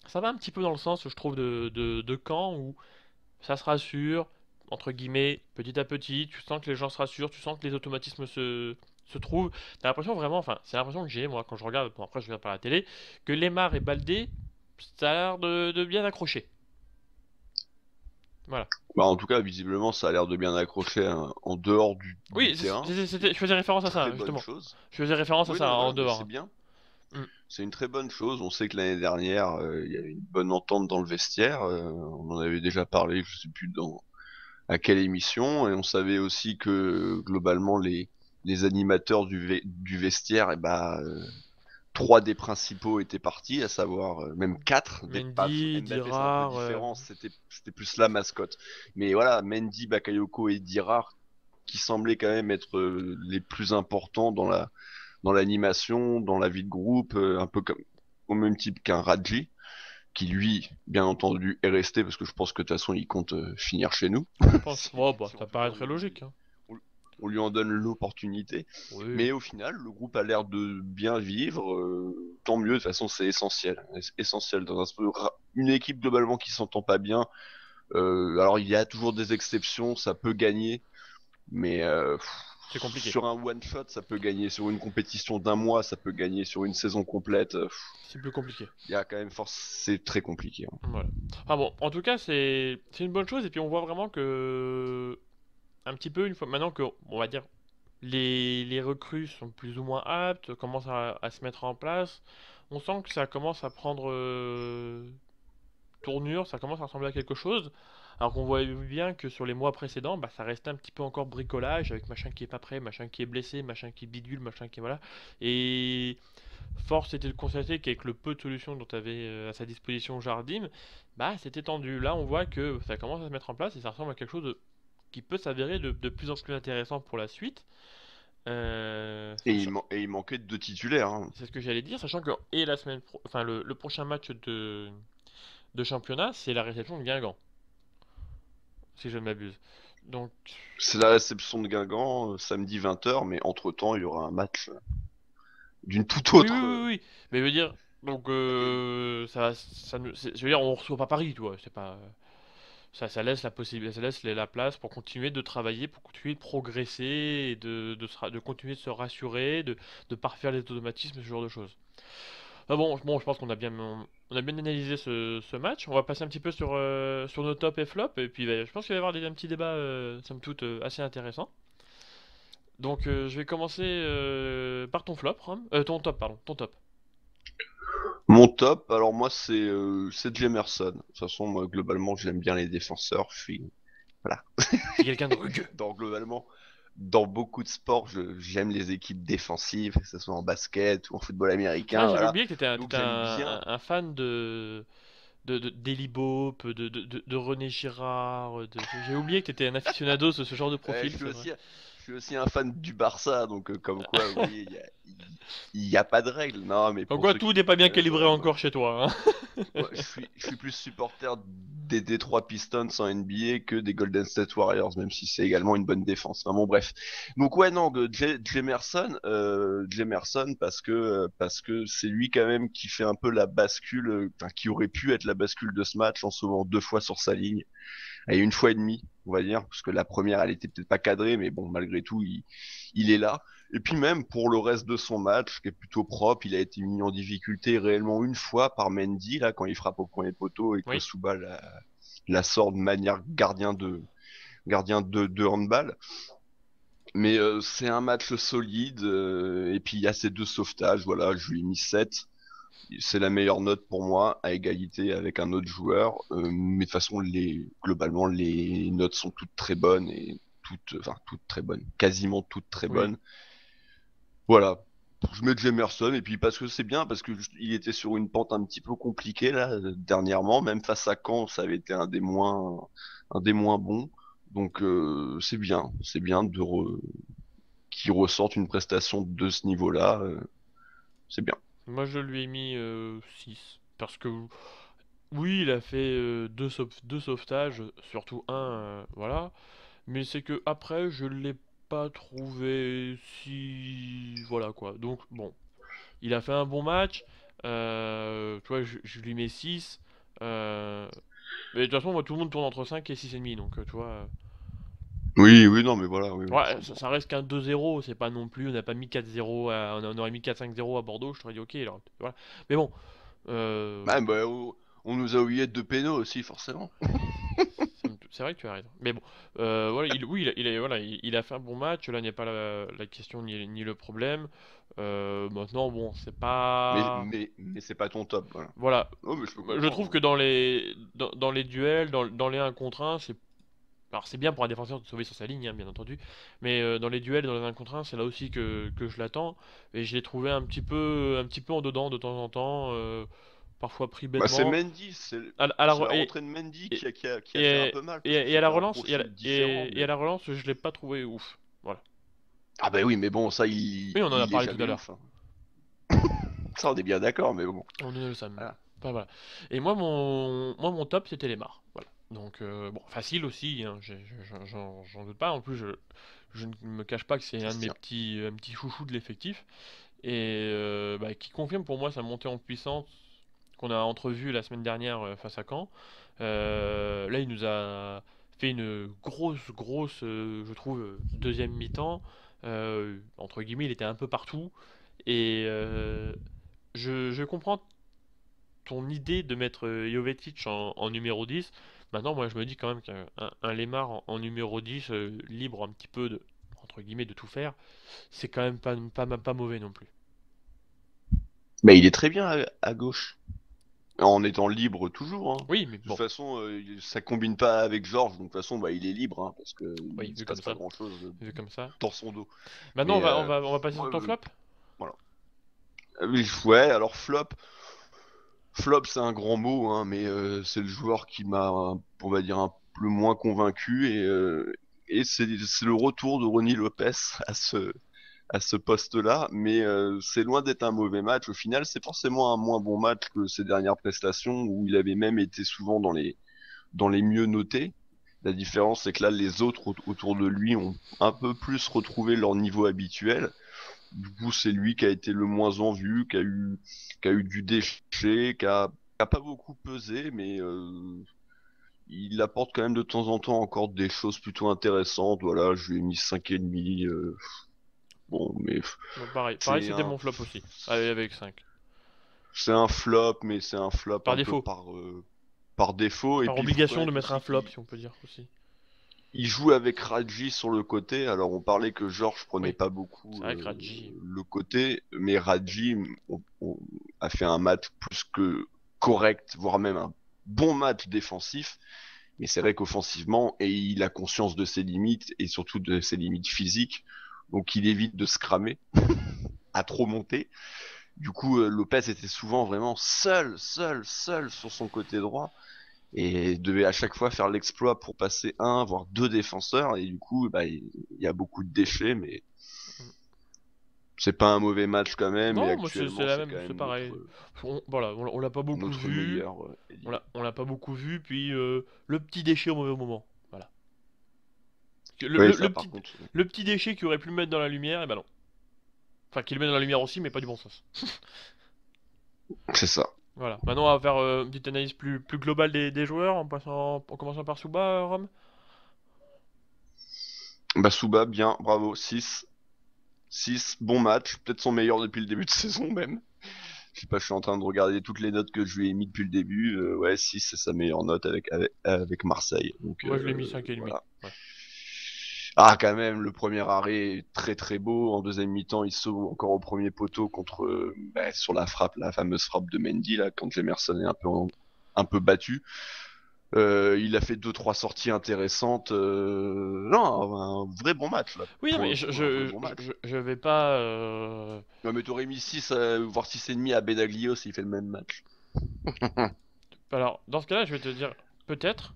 ça va un petit peu dans le sens, je trouve, de Caen où ça se rassure, entre guillemets, petit à petit, tu sens que les gens se rassurent, tu sens que les automatismes se trouvent. T'as l'impression vraiment, enfin, c'est l'impression que j'ai, moi, quand je regarde, bon, après je regarde par la télé, que Lemar et Baldé, ça a l'air de bien accrocher. Voilà. Bah, en tout cas, visiblement, ça a l'air de bien accrocher hein, en dehors du Oui, terrain. je faisais référence à ça, Très hein, bonne justement. chose. Je faisais référence à Oui, ça non, hein, en voilà, mais dehors, c'est hein. bien. Mm. C'est une très bonne chose. On sait que l'année dernière, il y avait une bonne entente dans le vestiaire. On en avait déjà parlé, je sais plus à quelle émission, et on savait aussi que globalement les animateurs du vestiaire, et bah, trois des principaux étaient partis, à savoir même quatre. Mendy, Mbappé, c'est un peu Dirard, différent, c'était plus la mascotte. Mais voilà, Mendy, Bakayoko et Dirar, qui semblaient quand même être les plus importants dans l'animation, dans la vie de groupe, un peu comme au même type qu'un Radji, qui lui, bien entendu, est resté parce que je pense que de toute façon il compte finir chez nous, je pense. Oh, bah, si ça en tout cas paraît très logique, hein. on, on lui en donne l'opportunité. Oui. Mais au final, le groupe a l'air de bien vivre, tant mieux, de toute façon c'est essentiel. C'est essentiel dans une équipe globalement qui s'entend pas bien. Alors il y a toujours des exceptions, ça peut gagner, mais C'est compliqué. sur un one shot ça peut gagner, sur une compétition d'un mois ça peut gagner, sur une saison complète, C'est plus compliqué. il y a quand même force, c'est très compliqué, hein. Voilà. Ah bon, en tout cas, c'est une bonne chose et puis on voit vraiment que un petit peu une fois maintenant que, on va dire, les recrues sont plus ou moins aptes, commencent à se mettre en place, on sent que ça commence à prendre tournure, ça commence à ressembler à quelque chose. Alors qu'on voyait bien que sur les mois précédents, bah, ça restait un petit peu encore bricolage, avec machin qui est pas prêt, machin qui est blessé, machin qui bidule, machin qui est voilà. Et force était de constater qu'avec le peu de solutions dont avait à sa disposition Jardim, bah c'était tendu. Là, on voit que ça commence à se mettre en place et ça ressemble à quelque chose qui peut s'avérer de plus en plus intéressant pour la suite. Et il manquait de deux titulaires, hein. C'est ce que j'allais dire, sachant que et la semaine enfin le prochain match de championnat, c'est la réception de Guingamp, si je ne m'abuse. Donc C'est la réception de Guingamp, samedi 20h, mais entre-temps, il y aura un match d'une toute oui, oui, autre. oui, oui. Mais je veux dire, donc je veux dire, on reçoit pas Paris, tu vois. C'est pas, ça laisse la possibilité, ça laisse la place pour continuer de travailler, pour continuer de progresser et de continuer de se rassurer, de parfaire les automatismes, ce genre de choses. Ah bon, je pense qu'on a on a bien analysé ce match. On va passer un petit peu sur nos tops et flops. Et puis je pense qu'il va y avoir un petit débat, somme toute, assez intéressant. Donc je vais commencer par ton flop, Rom. Ton top, pardon. Ton top. Mon top, alors moi, c'est Jemerson. De toute façon, moi, globalement, j'aime bien les défenseurs. Je suis. Voilà. C'est quelqu'un de rugueux. Globalement, dans beaucoup de sports, j'aime les équipes défensives, que ce soit en basket ou en football Ah, américain, j'avais voilà. oublié que Donc t'étais j'aime bien. un fan d'Eli Bope, de René Girard. J'ai oublié que t'étais un aficionado de ce genre de Ouais, profil, c'est vrai. je suis aussi un fan du Barça, donc comme quoi, vous voyez, il y a pas de règle. Non, mais Donc pour quoi, ceux tout qui n'est me pas bien connaissent, calibré voilà, encore chez toi, hein. je suis plus supporter des Detroit Pistons en NBA que des Golden State Warriors, même si c'est également une bonne défense. Enfin, bon, bref. Donc ouais, non, Jemerson parce que c'est lui quand même qui fait un peu la bascule, enfin qui aurait pu être la bascule de ce match en sauvant deux fois sur sa ligne et une fois et demie, on va dire, parce que la première, elle était peut-être pas cadrée, mais bon, malgré tout, il est là. Et puis même pour le reste de son match, qui est plutôt propre, il a été mis en difficulté réellement une fois par Mendy, là, quand il frappe au premier poteau et que Oui. Souba la sort de manière de handball. Mais c'est un match solide, et puis il y a ces deux sauvetages, voilà, je lui ai mis 7. C'est la meilleure note pour moi, à égalité avec un autre joueur. Mais de toute façon, globalement, les notes sont toutes très bonnes et toutes très bonnes, quasiment toutes très Oui. bonnes. Voilà. Je mets Jemerson et puis parce que c'est bien, parce que il était sur une pente un petit peu compliquée là dernièrement, même face à Caen, ça avait été un des moins bons. Donc c'est bien qu'il ressorte une prestation de ce niveau-là, c'est bien. Moi, je lui ai mis 6. Parce que, oui, il a fait deux sauvetages, surtout un, voilà. Mais c'est que après, je l'ai pas trouvé si... Voilà, quoi. Donc, bon. Il a fait un bon match. Tu vois, je lui mets 6. Mais de toute façon, moi, tout le monde tourne entre 5 et 6,5. Donc, tu vois... Oui, oui, non, mais voilà, oui, oui, Ouais, c'est bon. ça reste qu'un 2-0. C'est pas non plus... On n'a pas mis 4-0. On aurait mis 4-5-0 à Bordeaux. Je t'aurais dit, ok. Alors, voilà. Mais bon. Ah, Euh, bah, on nous a oublié deux pénaux aussi, forcément. C'est vrai que tu as raison. Mais bon, voilà, oui, voilà, il a fait un bon match. Là n'est pas la question ni le problème. Maintenant, bon, c'est pas. Mais c'est pas ton top, voilà. Voilà. Oh, mais je peux Je trouve comprendre, que hein. dans les duels, dans les 1 contre 1, c'est. Alors, c'est bien pour un défenseur de sauver sur sa ligne, hein, bien entendu. Mais dans les duels, dans les 1 contre 1, c'est là aussi que je l'attends. Et je l'ai trouvé un petit peu en dedans de temps en temps. Parfois pris Bah, c'est bêtement. Mendy, À la, c'est la et, rentrée de Mendy et, qui a fait un et, peu mal, parce que et à la c'était un relance, profil différent, et à mais... la relance, je l'ai pas trouvé ouf. Voilà. Ah bah oui, mais bon, Oui, on en a il est parlé tout à jamais l'heure. ouf, hein. Ça, on est bien d'accord, mais bon, voilà. Enfin, voilà. Et moi, mon top, c'était les Mars. Voilà. Donc, bon, facile aussi, hein, j'en doute pas. En plus, je ne me cache pas que c'est Ça un de se mes tient. petits chouchous de l'effectif. Et bah, qui confirme pour moi sa montée en puissance qu'on a entrevue la semaine dernière face à Caen. Là, il nous a fait une grosse, je trouve, deuxième mi-temps. Entre guillemets, il était un peu partout. Et je comprends ton idée de mettre Jovetic en numéro 10. Maintenant, moi, je me dis quand même qu'un Lemar en numéro 10, libre un petit peu de, entre guillemets, de tout faire, c'est quand même pas mauvais non plus. Mais il est très bien à gauche. En étant libre toujours, hein. Oui, mais De toute bon, façon, ça combine pas avec Georges, donc de toute façon, bah, il est libre, hein, parce que oui, il se passe pas grand-chose vu comme ça. dans son dos. Maintenant, Mais on va passer sur moi, ton flop? voilà. Oui, ouais, alors flop, c'est un grand mot, hein, mais c'est le joueur qui m'a, on va dire, un peu moins convaincu, et c'est le retour de Ronny Lopez à ce poste-là, mais c'est loin d'être un mauvais match. Au final, c'est forcément un moins bon match que ses dernières prestations où il avait même été souvent dans les mieux notés. La différence, c'est que là, les autres autour de lui ont un peu plus retrouvé leur niveau habituel. Du coup, c'est lui qui a été le moins en vue, qui a eu du déchet, qui a pas beaucoup pesé, mais il apporte quand même de temps en temps encore des choses plutôt intéressantes. Voilà, je lui ai mis 5,5. Bon, mais Bon, pareil, c'est c'était mon flop aussi. Allez, avec 5. c'est un flop, mais c'est un flop Par un peu défaut. par défaut. Et Par puis il faut obligation de reconnaître mettre un aussi flop, qu'il si on peut dire aussi. il joue avec Radji sur le côté. Alors on parlait que Georges prenait Oui, pas c'est beaucoup vrai que Radji. le côté, mais Radji a fait un match plus que correct, voire même un bon match défensif. Mais c'est vrai qu'offensivement, et il a conscience de ses limites et surtout de ses limites physiques. Donc il évite de se cramer à trop monter. Du coup, Lopez était souvent vraiment seul sur son côté droit et devait à chaque fois faire l'exploit pour passer un, voire deux défenseurs. Et du coup, bah, il y a beaucoup de déchets, mais c'est pas un mauvais match quand même. Et Non, moi c'est actuellement, la c'est quand même, c'est même pareil. Voilà, on l'a pas beaucoup notre vu. meilleur ailier. On l'a pas beaucoup vu, puis le petit déchet au mauvais moment. Voilà. Le, Oui, le- ça le par petit, contre, le petit déchet qui aurait pu le mettre dans la lumière, et ben non. Enfin, qui le met dans la lumière aussi, mais pas du bon sens. c'est ça. Voilà. Maintenant, on va faire une petite analyse plus globale des joueurs, en commençant par Suba, Rome. Basuba, bien, bravo, 6. 6, bon match, peut-être son meilleur depuis le début de saison même. Je sais pas, je suis en train de regarder toutes les notes que je lui ai mis depuis le début. Ouais, 6, c'est sa meilleure note avec Marseille. Donc Moi, je l'ai mis 5,5. voilà. Ouais. Ah, quand même, le premier arrêt est très très beau. En deuxième mi-temps, il sauve encore au premier poteau contre sur la frappe, la fameuse frappe de Mendy là, quand Emerson est un peu battu. Il a fait deux trois sorties intéressantes. Non, un vrai bon match là. Oui, non, Pour mais le coup, un vrai bon match. je vais pas. Ouais, mais t'aurais mis 6, voire 6,5 à Benaglio s'il fait le même match. Alors, dans ce cas-là, je vais te dire peut-être,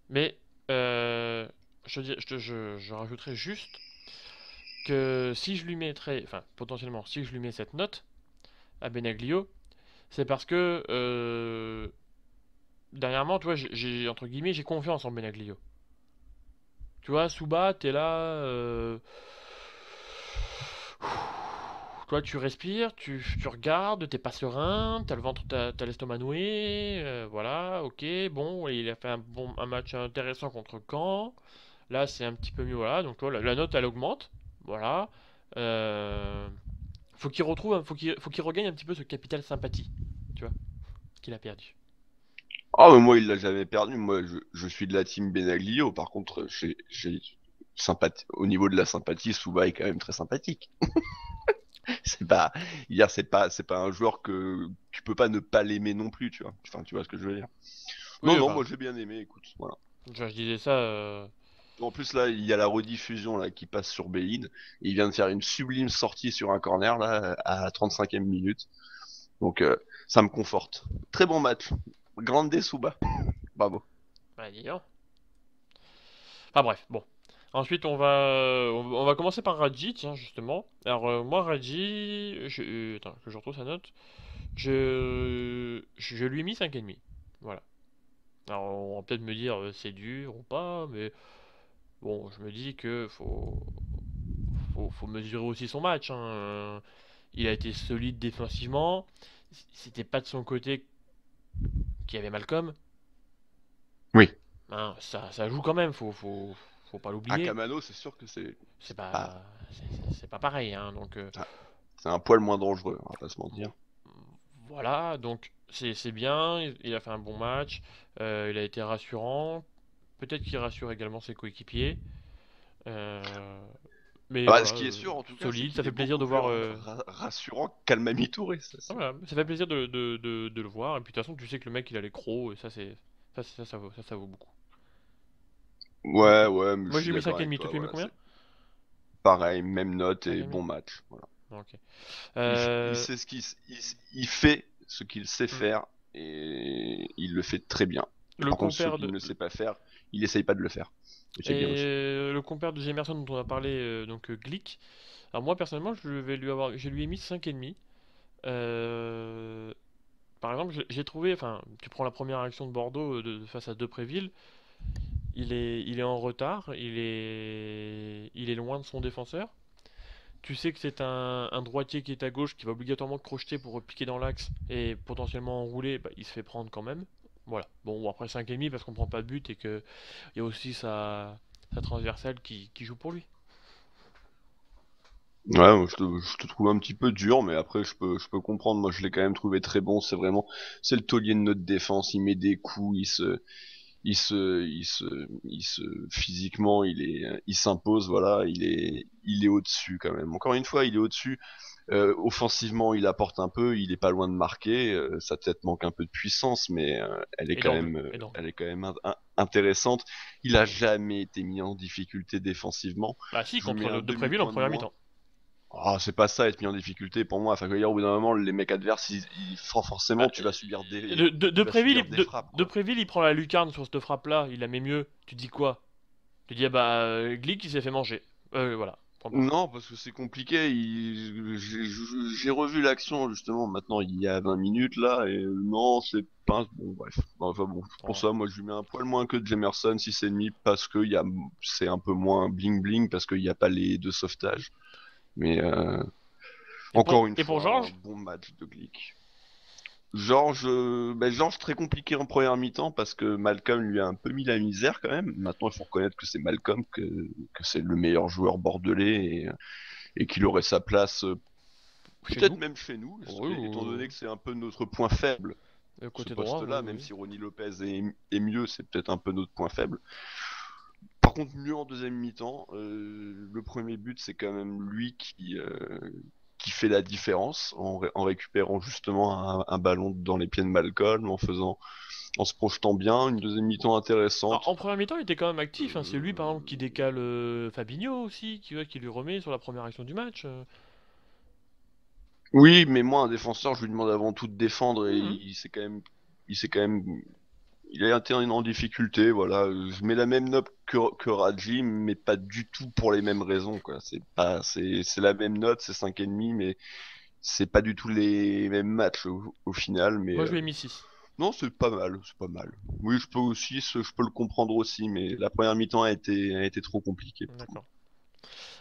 mais je rajouterais juste que si je lui mettrais, enfin, potentiellement, si je lui mets cette note à Benaglio, c'est parce que dernièrement, tu vois, entre guillemets, j'ai confiance en Benaglio. Tu vois, Souba, t'es là. Toi, tu respires, tu regardes, t'es pas serein, t'as le ventre, t'as l'estomac noué, voilà, ok, bon, il a fait un match intéressant contre Caen. Là, c'est un petit peu mieux, voilà. Donc, toi, la note, elle augmente, voilà. Euh, faut qu'il regagne un petit peu ce capital sympathie, tu vois, qu'il a perdu. Ah, mais moi, il l'a jamais perdu. Moi, je suis de la team Benaglio. Par contre, au niveau de la sympathie, Souba est quand même très sympathique. C'est pas, hier, c'est pas un joueur que tu peux pas ne pas l'aimer non plus, tu vois. Enfin, tu vois ce que je veux dire. Non, Oui, non, enfin, moi, j'ai bien aimé, écoute, voilà. je disais ça. En plus, là, il y a la rediffusion, là, qui passe sur Bein. Il vient de faire une sublime sortie sur un corner, là, à 35e minute. Donc, ça me conforte. Très bon match. Grande Souba. Bravo. Bah, dis donc. Enfin, bref, bon. Ensuite, on va commencer par Radji, tiens, justement. Alors, moi, Radji, attends, que je retrouve sa note. Je lui ai mis 5,5. Voilà. Alors, on va peut-être me dire c'est dur ou pas, mais bon, je me dis que faut mesurer aussi son match, hein. Il a été solide défensivement. C'était pas de son côté qu'il y avait Malcolm. Oui. Hein, ça joue quand même, faut pas À l'oublier. Camano, c'est sûr que C'est c'est pas, pas, c'est pas pareil, hein. Donc, ah, c'est un poil moins dangereux, on va pas se mentir. voilà, donc. c'est bien, il a fait un bon match, il a été rassurant. Peut-être qu'il rassure également ses coéquipiers. Euh, mais Ah bah, ce voilà, qui est sûr, en tout cas, c'est solide. Ça qu'il est fait plaisir beaucoup de plus voir. rassurant qu'Almami Touré, ça Ah, c'est. voilà, ça fait plaisir de le voir. Et puis de toute façon, tu sais que le mec il a les crocs. Et ça vaut beaucoup. Moi, Ouais, ouais, mais je moi suis j'ai mis d'accord cinq et avec demi. Toi toi, tu lui mets voilà, combien? c'est pareil, même note et 5,5. bon match. Voilà. Ok. Il Euh, sait il fait ce qu'il sait hmm. faire et il le fait très bien. Et Le par contre, ce compère qu'il de ne sait pas faire, il essaye pas de le faire. Et c'est bien aussi. le compère de Jemerson dont on a parlé, donc Glick. Alors moi personnellement, je lui ai mis 5,5. Euh, Par exemple, j'ai trouvé, enfin, tu prends la première action de Bordeaux face à Depréville, il est en retard, il est loin de son défenseur. Tu sais que c'est un droitier qui est à gauche qui va obligatoirement crocheter pour piquer dans l'axe et potentiellement enrouler, bah, il se fait prendre quand même. Voilà. Bon, après 5,5 parce qu'on prend pas de but et que il y a aussi sa transversale qui joue pour lui. Ouais, moi, je te trouve un petit peu dur, mais après je peux comprendre. Moi, je l'ai quand même trouvé très bon. C'est le taulier de notre défense. Il met des coups, physiquement, il s'impose. Voilà, il est au-dessus quand même. Encore une fois, il est au-dessus. Offensivement, il apporte un peu. Il est pas loin de marquer. Sa tête manque un peu de puissance, mais Et d'angle. Et elle d'angle. est quand même intéressante. Il a jamais été mis en difficulté défensivement. Bah si, Je lui mets contre un le Depréville en demi-point de première moins. mi-temps. Ah, c'est pas ça être mis en difficulté pour moi. Enfin, je veux dire, au bout d'un moment, les mecs adverses, Bah, forcément, tu vas subir des frappes, quoi. Depréville, il prend la lucarne sur cette frappe-là, il la met mieux. Tu dis quoi? Tu dis, ah bah, Glick, il s'est fait manger. Voilà, point barre. Non, parce que c'est compliqué. J'ai revu l'action justement maintenant il y a 20 minutes là et non, c'est pas bon. Bref, enfin bon, pour Voilà. ça, moi je lui mets un poil moins que Jemerson 6,5 parce que c'est un peu moins bling bling parce qu'il n'y a pas les deux sauvetages. Mais encore une Et pour fois, un Georges? bon match de Glick. Georges très compliqué en première mi-temps parce que Malcolm lui a un peu mis la misère quand même. Maintenant, il faut reconnaître que c'est Malcolm, que c'est le meilleur joueur bordelais et qu'il aurait sa place Chez peut-être nous? même chez nous, Oui, étant ou donné que c'est un peu notre point faible, ce côté droit, oui, poste-là, même oui. si Ronny Lopez est mieux, c'est peut-être un peu notre point faible. Par contre, mieux en deuxième mi-temps. Le premier but, c'est quand même lui qui fait la différence en récupérant justement un ballon dans les pieds de Malcolm, en se projetant bien, une deuxième mi-temps Alors, intéressante. en première mi-temps, il était quand même actif, hein. C'est lui, par exemple, qui Euh, décale Fabinho aussi, qui lui remet sur la première action du match. Oui, mais moi, un défenseur, je lui demande avant tout de défendre et Mhm. il s'est quand même il a été en difficulté, voilà. Je mets la même note que Raji, mais pas du tout pour les mêmes raisons, quoi. C'est la même note, c'est 5,5, mais c'est pas du tout les mêmes matchs au final, mais Moi, je lui ai mis 6. non, c'est pas mal, c'est pas mal. Oui, je peux le comprendre aussi, mais la première mi-temps a été trop compliquée pour moi. D'accord.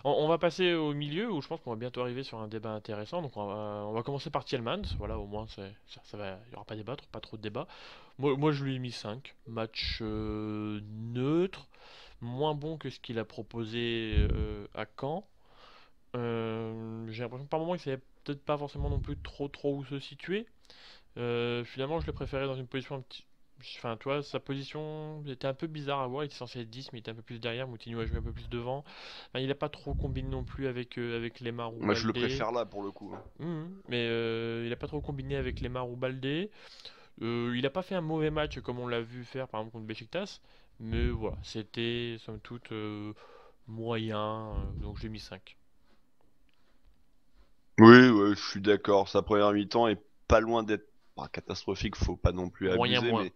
On va passer au milieu où je pense qu'on va bientôt arriver sur un débat intéressant. Donc on va commencer par Tielemans. Voilà, au moins ça va, il n'y aura pas débat, pas trop de débat. Moi je lui ai mis 5. Match neutre, moins bon que ce qu'il a proposé à Caen. J'ai l'impression que par moment il savait peut-être pas forcément non plus trop où se situer. Finalement je l'ai préféré dans une position un petit. Enfin, tu vois, sa position était un peu bizarre à voir. Il était censé être 10, mais il était un peu plus derrière. Moutinho a joué un peu plus devant. Enfin, il n'a pas trop combiné non plus avec Lemar ou Moi, je le Baldé. préfère là pour le coup, hein. Mais il n'a pas trop combiné avec Lemar ou Baldé. Il n'a pas fait un mauvais match comme on l'a vu faire par exemple contre Besiktas. Mais voilà, c'était somme toute moyen. Donc j'ai mis 5. Oui, ouais, je suis d'accord. Sa première mi-temps est pas loin d'être pas catastrophique, faut pas non plus Moyen abuser, moins. mais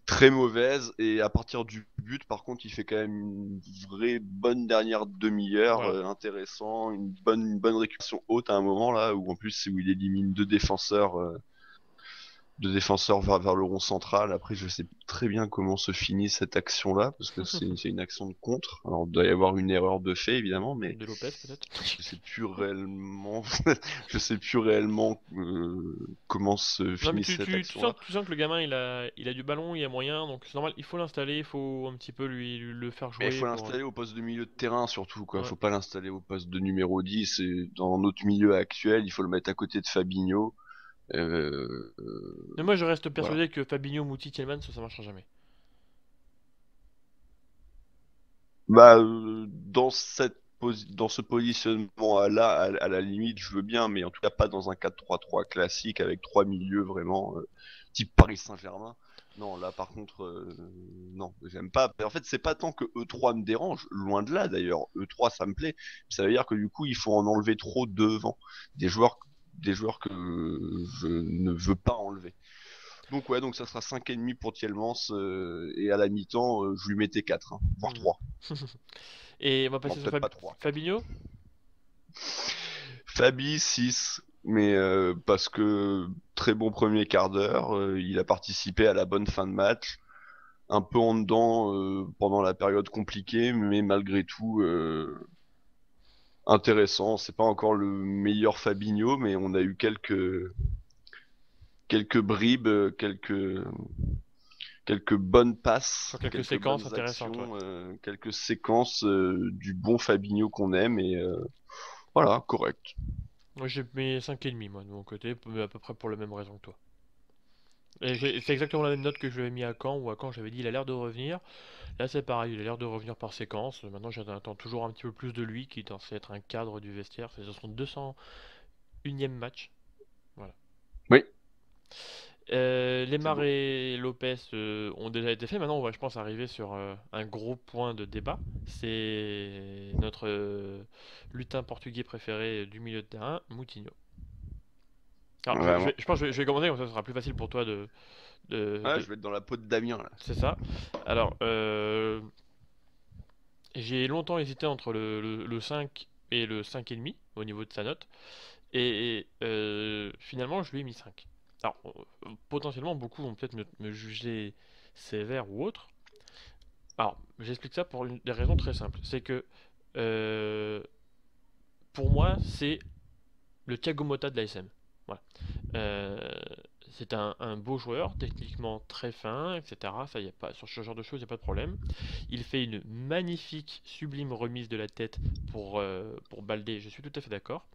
très mauvaise. Et à partir du but, par contre, il fait quand même une vraie bonne dernière demi-heure, Voilà. intéressant, une bonne récupération haute à un moment là, où en plus c'est où il élimine deux défenseurs vers le rond central. Après, je sais très bien comment se finit cette action-là, parce que c'est une action de contre. Alors, il doit y avoir une erreur de fait, évidemment, mais De Lopez peut-être. je sais plus réellement, je sais plus réellement comment se Non mais finit cette action-là. tu sens que le gamin il a du ballon, il a moyen, donc c'est normal, il faut l'installer, il faut un petit peu le faire Mais il jouer faut pour. l'installer au poste de milieu de terrain surtout, quoi. Ouais. Faut pas l'installer au poste de numéro 10. Et dans notre milieu actuel, il faut le mettre à côté de Fabinho. Mais moi, je reste Voilà. persuadé que Fabinho, Mouti, Tielemans, ça marchera jamais. Bah, dans ce positionnement à la limite, je veux bien, mais en tout cas pas dans un 4-3-3 classique avec trois milieux vraiment type Paris Saint-Germain. Non, là par contre, non, j'aime pas. En fait, c'est pas tant que E3 me dérange, loin de là d'ailleurs. E3, ça me plaît. Ça veut dire que du coup, il faut en enlever trop devant. Des joueurs, des joueurs que je ne veux pas enlever. Donc ouais, donc ça sera 5,5 pour Tielemans, et à la mi-temps, je lui mettais 4, hein, voire Hmm. 3. Et on va Non, passer sur peut-être pas 3, 4. Fabinho. Fabi, 6, mais parce que très bon premier quart d'heure, il a participé à la bonne fin de match, un peu en dedans pendant la période compliquée, mais malgré tout intéressant. C'est pas encore le meilleur Fabinho, mais on a eu quelques bribes, quelques bonnes passes, Sur quelques quelques séquences bonnes intéressantes, ouais. actions, quelques séquences du bon Fabinho qu'on aime, et voilà, correct. Moi, j'ai mis 5,5 moi, de mon côté, mais à peu près pour la même raison que toi. Et c'est exactement la même note que je lui ai mis à Caen, où à Caen j'avais dit il a l'air de revenir. Là c'est pareil, il a l'air de revenir par séquence. Maintenant j'attends toujours un petit peu plus de lui, qui est censé être un cadre du vestiaire. C'est son 201e match. Voilà. Oui, c'est Lemar beau. et Lopez ont déjà été faits. Maintenant on va, je pense, arriver sur un gros point de débat. C'est notre lutin portugais préféré du milieu de terrain, Moutinho. Alors Vraiment. je pense que je vais commencer, comme ça ce sera plus facile pour toi Ah, de... je vais être dans la peau de Damien là. C'est ça. Alors, j'ai longtemps hésité entre le 5 et le 5,5 au niveau de sa note. Et finalement, je lui ai mis 5. Alors, potentiellement, beaucoup vont peut-être me juger sévère ou autre. Alors, j'explique ça pour des raisons très simples. C'est que, euh, pour moi, c'est le Thiago Motta de l'ASM. Voilà. Euh, c'est un beau joueur, techniquement très fin, etc. Ça, y a pas, sur ce genre de choses, il n'y a pas de problème. Il fait une magnifique, sublime remise de la tête pour Baldé, je suis tout à fait d'accord.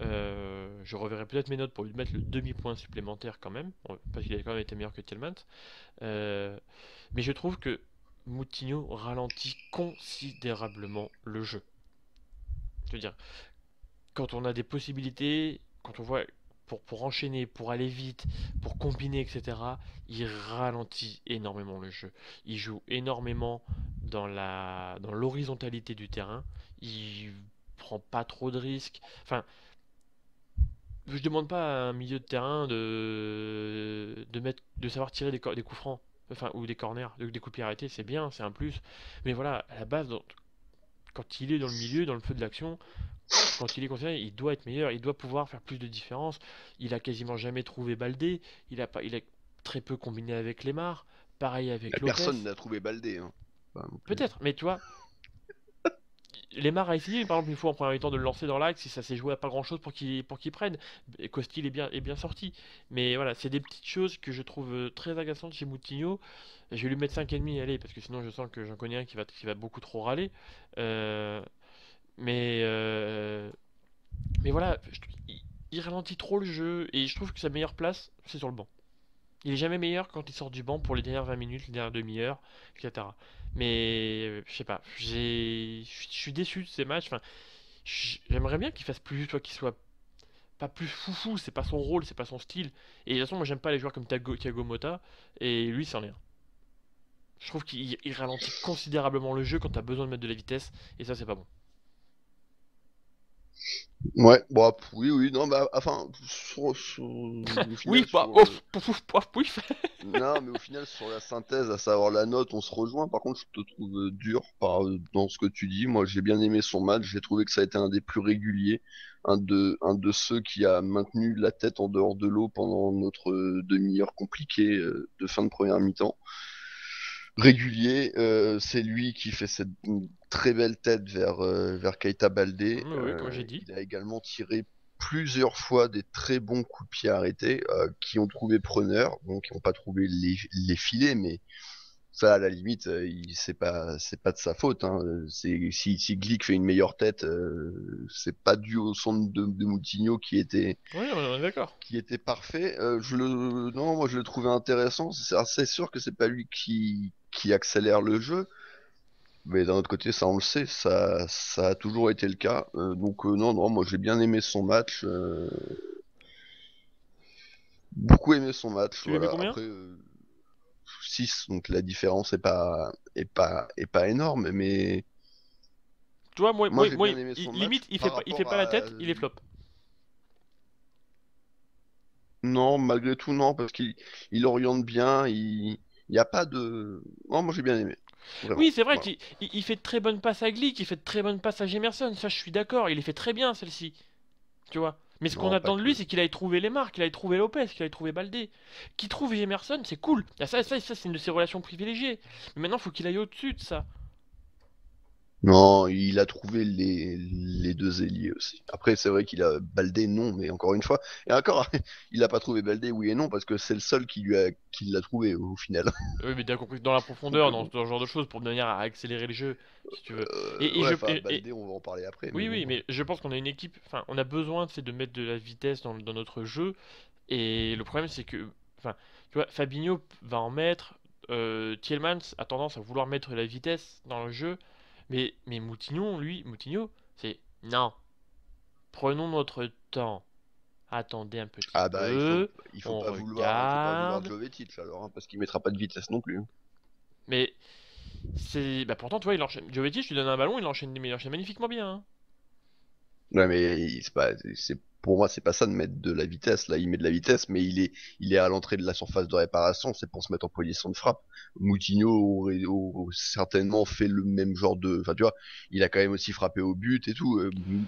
Je reverrai peut-être mes notes pour lui mettre le demi-point supplémentaire quand même, parce qu'il a quand même été meilleur que Tillmans. Euh, mais je trouve que Moutinho ralentit considérablement le jeu. Je veux dire, quand on a des possibilités, quand on voit pour enchaîner, pour aller vite, pour combiner, etc., il ralentit énormément le jeu. Il joue énormément dans l'horizontalité du terrain. Il prend pas trop de risques. Enfin, je demande pas à un milieu de terrain de savoir tirer des coups francs. Enfin, ou des corners, des coups de pied arrêtés, c'est bien, c'est un plus. Mais voilà, à la base, quand il est dans le milieu, dans le feu de l'action, quand il est concerné, il doit être meilleur, il doit pouvoir faire plus de différence. Il a quasiment jamais trouvé Baldé, il a très peu combiné avec Lemar, pareil avec Lopez. Personne n'a trouvé Baldé, hein. Pas non plus. Peut-être, mais tu vois, Lemar a essayé par exemple une fois en première mi-temps de le lancer dans l'axe, si ça s'est joué à pas grand-chose pour qu'il prenne. Et Costil est bien sorti. Mais voilà, c'est des petites choses que je trouve très agaçantes chez Moutinho. Je vais lui mettre 5,5, allez, parce que sinon je sens que j'en connais un qui va beaucoup trop râler. Euh, mais Mais voilà, il ralentit trop le jeu et je trouve que sa meilleure place, c'est sur le banc. Il est jamais meilleur quand il sort du banc pour les dernières 20 minutes, les dernières demi-heures, etc. Mais je sais pas, je suis déçu de ces matchs. Enfin, j'aimerais bien qu'il fasse plus, toi, qu'il soit pas plus foufou. C'est pas son rôle, c'est pas son style. Et de toute façon, moi j'aime pas les joueurs comme Thiago Motta et lui, c'en est un. Je trouve qu'il ralentit considérablement le jeu quand t'as besoin de mettre de la vitesse et ça, c'est pas bon. Ouais, bon, oui, oui, non, bah, enfin, au Oui, final, bah, sur ouf, le. pouf, pouf, pouf, pouf. Non, mais au final, sur la synthèse, à savoir la note, on se rejoint. Par contre, je te trouve dur dans ce que tu dis. Moi, j'ai bien aimé son match. J'ai trouvé que ça a été un des plus réguliers. Un de ceux qui a maintenu la tête en dehors de l'eau pendant notre demi-heure compliquée de fin de première mi-temps. Régulier, c'est lui qui fait cette très belle tête vers Keita Baldé. Oui, oui, comme j'ai dit. Il a également tiré plusieurs fois des très bons coups de pied arrêtés qui ont trouvé preneur, donc qui n'ont pas trouvé les filets, mais Ça, à la limite, c'est pas de sa faute. Hein. Si Glick fait une meilleure tête, c'est pas dû au centre de Moutinho Oui, on est d'accord. qui était parfait. Non, moi je le trouvais intéressant. C'est sûr que c'est pas lui qui accélère le jeu, mais d'un autre côté, ça on le sait, ça a toujours été le cas. Non, non, moi j'ai bien aimé son match, beaucoup aimé son match. Tu lui mets Voilà. combien? Après, 6, donc la différence est pas énorme, mais Tu vois, moi j'ai bien aimé son match limite, par il fait rapport pas la à. tête, il est flop. Non, malgré tout, non, parce qu'il oriente bien, il y a pas de. Non, moi j'ai bien aimé, vraiment. Oui, c'est vrai Voilà. qu'il fait de très bonnes passes à Glick, il fait de très bonnes passes à Gemerson, ça je suis d'accord, il les fait très bien celle-ci, tu vois. Mais ce qu'on Non, pas attend de lui, que. c'est qu'il aille trouver les marques, qu'il aille trouver Lopez, qu'il aille trouver Baldé. Qu'il trouve Gemerson, c'est cool. Ah, ça c'est une de ses relations privilégiées. Mais maintenant, faut qu'il aille au-dessus de ça. Non, il a trouvé les deux ailiers aussi. Après, c'est vrai qu'il a Baldé, non, mais encore une fois, et encore, il a pas trouvé Baldé, oui et non, parce que c'est le seul qui l'a trouvé au final. Oui, mais t'as compris que dans la Donc profondeur, bon, dans ce genre de choses, pour de manière à accélérer le jeu, si tu veux. Et, et ouais, je, enfin et- et- Baldé, on va en parler après, mais oui, bon. oui, mais je pense qu'on a une équipe, enfin, on a besoin, c'est de mettre de la vitesse dans notre jeu. Et le problème, c'est que, enfin, tu vois, Fabinho va en mettre, Tielemans a tendance à vouloir mettre la vitesse dans le jeu, mais Moutinho, c'est non, prenons notre temps, attendez un petit Ah bah peu, il on faut pas vouloir regarde, Jovetic alors, hein, parce qu'il mettra pas de vitesse non plus. Hein. mais c'est, bah pourtant, tu vois, il enchaîne, Jovetic, je lui donne un ballon, il enchaîne magnifiquement bien, hein. Ouais, mais c'est pas, c'est pour moi c'est pas ça de mettre de la vitesse. Là, il met de la vitesse, mais il est à l'entrée de la surface de réparation. C'est pour se mettre en position de frappe. Moutinho aurait certainement fait le même genre de. Enfin, tu vois, il a quand même aussi frappé au but et tout.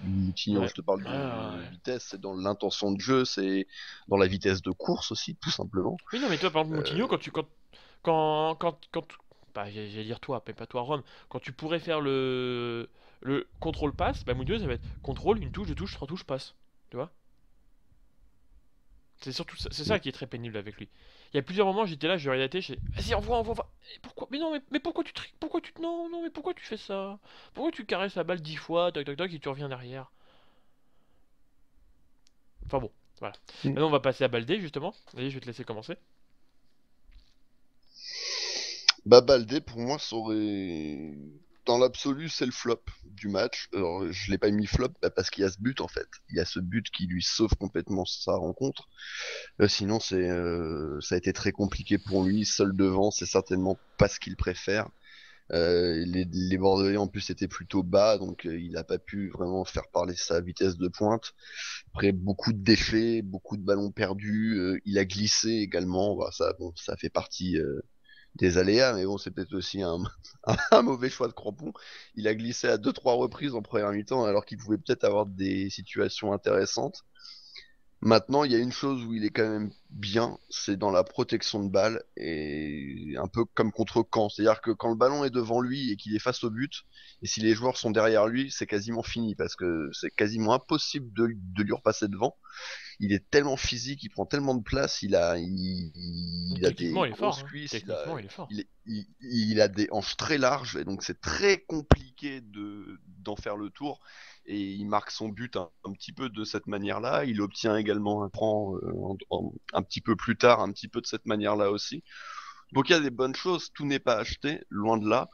Moutinho, Ouais. je te parle de Ouais. vitesse, c'est dans l'intention de jeu, c'est dans la vitesse de course aussi, tout simplement. Oui, non, mais toi, par exemple, Euh, Moutinho, quand, bah, j'allais dire toi, mais pas toi, Rome, quand tu pourrais faire le contrôle passe, bah, Moutinho, ça va être contrôle, une touche, deux touches, trois touches, passe. Tu vois? C'est surtout c'est ça qui est très pénible avec lui. Il y a plusieurs moments, j'étais là, je lui regardais la tête, je dis, vas-y, envoie, envoie, envoie. Et pourquoi? Mais non, mais pourquoi tu triques? Pourquoi tu. Non, non, mais pourquoi tu fais ça? Pourquoi tu caresses la balle 10 fois, toc, toc, toc, et tu reviens derrière? Enfin bon, voilà. Maintenant, on va passer à Baldé, justement. Allez, je vais te laisser commencer. Bah Baldé, pour moi, ça aurait. Dans l'absolu, c'est le flop du match. Alors, je l'ai pas mis flop bah, parce qu'il y a ce but en fait. Il y a ce but qui lui sauve complètement sa rencontre. Sinon, ça a été très compliqué pour lui. Seul devant, c'est certainement pas ce qu'il préfère. Les Bordelais en plus étaient plutôt bas, donc il n'a pas pu vraiment faire parler sa vitesse de pointe. Après, beaucoup de déchets, beaucoup de ballons perdus. Il a glissé également. Bah, ça, bon, ça fait partie des aléas, mais bon, c'est peut-être aussi un mauvais choix de crampon. Il a glissé à deux trois reprises en première mi-temps, alors qu'il pouvait peut-être avoir des situations intéressantes. Maintenant, il y a une chose où il est quand même bien, c'est dans la protection de balle, et un peu comme contre Caen. C'est-à-dire que quand le ballon est devant lui et qu'il est face au but, et si les joueurs sont derrière lui, c'est quasiment fini, parce que c'est quasiment impossible de lui repasser devant. Il est tellement physique, il prend tellement de place, il a Techniquement, des il est fort, grosses hein. cuisses, Techniquement, il est fort. il a des hanches très larges, et donc c'est très compliqué d'en faire le tour. Et il marque son but un petit peu de cette manière-là. Il obtient également un cran un petit peu plus tard, un petit peu de cette manière-là aussi. Donc il y a des bonnes choses, tout n'est pas acheté, loin de là.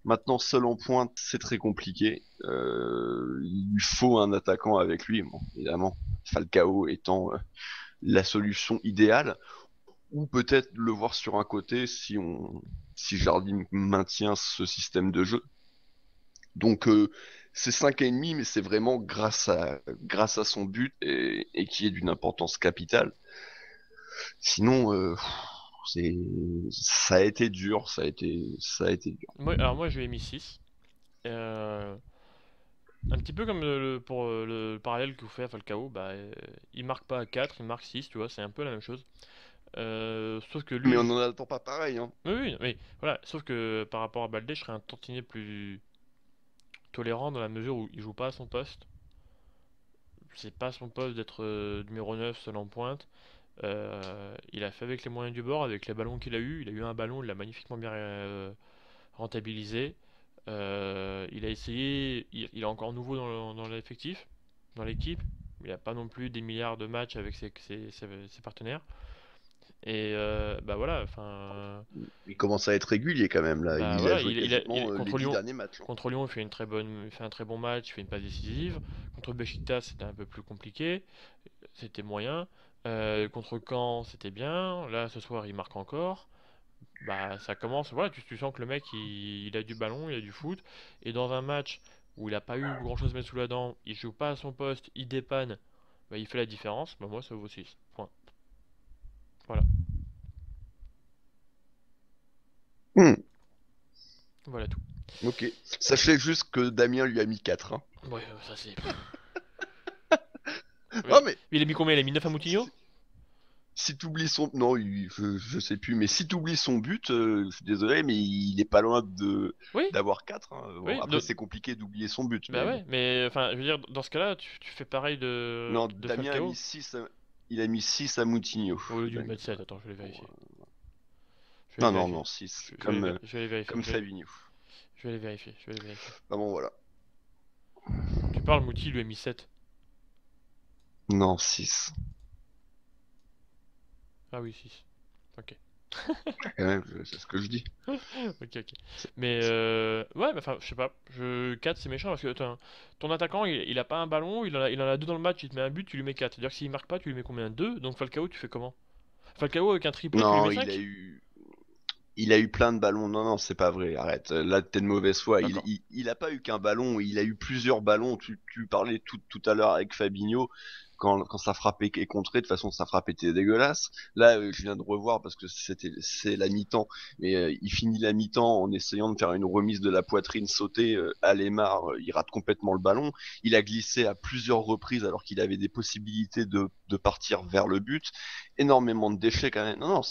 Maintenant, seul en pointe, c'est très compliqué. Il lui faut un attaquant avec lui, bon, évidemment. Falcao étant la solution idéale, ou peut-être le voir sur un côté si Jardim maintient ce système de jeu. Donc c'est 5,5, mais c'est vraiment grâce à son but et qui est d'une importance capitale. Sinon, c'est ça a été dur, ça a été dur. Alors moi, je lui ai mis 6. Un petit peu comme pour le parallèle que vous faites à Falcao, bah, il marque pas à 4, il marque 6, tu vois, c'est un peu la même chose. Sauf que Mais lui, on n'en attend pas pareil, hein. oui, oui, oui, voilà, sauf que par rapport à Baldé, je serais un tantinet plus tolérant dans la mesure où il joue pas à son poste. C'est pas son poste d'être numéro 9 seul en pointe. Il a fait avec les moyens du bord, avec les ballons qu'il a eu. Il a eu un ballon, il l'a magnifiquement bien rentabilisé. Il a essayé, il est encore nouveau dans l'effectif, dans l'équipe. Il n'a pas non plus des milliards de matchs avec ses partenaires. Et bah voilà, enfin, Il commence à être régulier quand même là. bah Il a voilà, joué quasiment les contre 10 Lyon, derniers matchs, hein. il fait il fait un très bon match, il fait une passe décisive. Contre Beşiktaş, c'était un peu plus compliqué, c'était moyen. Contre Caen, c'était bien. Là, ce soir, il marque encore. Bah, ça commence. Voilà, tu sens que le mec, il a du ballon, il a du foot. Et dans un match où il a pas eu grand chose à mettre sous la dent, il joue pas à son poste, il dépanne, bah, il fait la différence. Bah, moi, ça vaut 6. Point. Voilà. Hmm, Voilà tout. ok. Sachez juste que Damien lui a mis 4, hein. Ouais, ça c'est. Non Oui. mais Il a mis combien? Il a mis 9 à Moutinho? si t'oublies son... Non, je sais plus, mais si t'oublies son but, je suis désolé, mais il est pas loin de Oui, d'avoir 4, hein. Bon, oui. après c'est compliqué d'oublier son but, Bah mais bon. ouais, mais enfin, je veux dire, dans ce cas-là, tu fais pareil Non, de Damien a mis Falcao. 6 il a mis 6 à Moutinho. Au lieu de lui Damien. mettre 7, attends, je vais les Bon, vérifier. Je vais les non, non, vérifier. non, 6 Je vais je vais les vérifier. comme Fabinho. Je vais les vérifier. Je vais les vérifier. Ah bon, voilà. Tu parles, Mouti lui a mis 7. Non, 6. Ah oui, 6. Ok. Quand même, c'est ce que je dis. Ok, ok. Mais ouais, bah, enfin, je sais pas. 4, c'est méchant parce que ton attaquant, il a pas un ballon, il en a 2 dans le match, il te met un but, tu lui mets 4. C'est-à-dire que s'il marque pas, tu lui mets combien? 2. Donc Falcao, tu fais comment? Falcao avec un triplé, tu lui mets Non, 5? il a eu plein de ballons. Non, non, c'est pas vrai. Arrête. Là, t'es de mauvaise foi. D'accord. Il a pas eu qu'un ballon. Il a eu plusieurs ballons. Tu parlais tout à l'heure avec Fabinho. Quand sa frappe est contrée, de toute façon, sa frappe était dégueulasse. Là, je viens de revoir parce que c'est la mi-temps. Mais il finit la mi-temps en essayant de faire une remise de la poitrine sautée à Lemar. Il rate complètement le ballon. Il a glissé à plusieurs reprises alors qu'il avait des possibilités de partir vers le but. Énormément de déchets quand même. Non, non,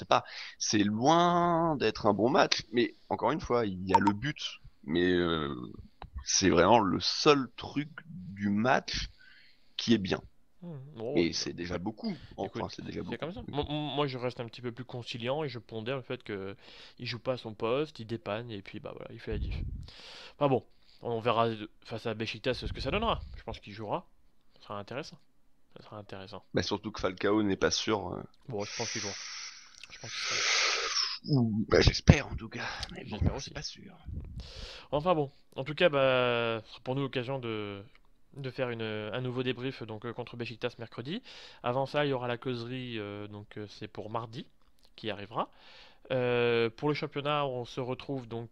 c'est loin d'être un bon match, mais encore une fois, il y a le but, mais c'est vraiment le seul truc du match qui est bien. Bon, Et c'est déjà beaucoup. Enfin, écoute, c'est déjà c'est beaucoup. comme ça. Moi, je reste un petit peu plus conciliant et je pondère le fait que il joue pas à son poste, il dépanne et puis bah voilà, il fait la diff. Enfin bon, on verra face à Beşiktaş ce que ça donnera. Je pense qu'il jouera. Ça sera intéressant. Ça sera intéressant. Bah, surtout que Falcao n'est pas sûr. Bon, je pense qu'il jouera. Je pense qu'il sera là. Bah, j'espère en tout cas. Mais bon, J'espère c'est aussi. pas sûr. Enfin bon, en tout cas, bah, ce sera pour nous l'occasion de faire un nouveau débrief donc contre Beşiktaş mercredi. Avant ça, il y aura la causerie, donc c'est pour mardi qui arrivera. Pour le championnat, on se retrouve donc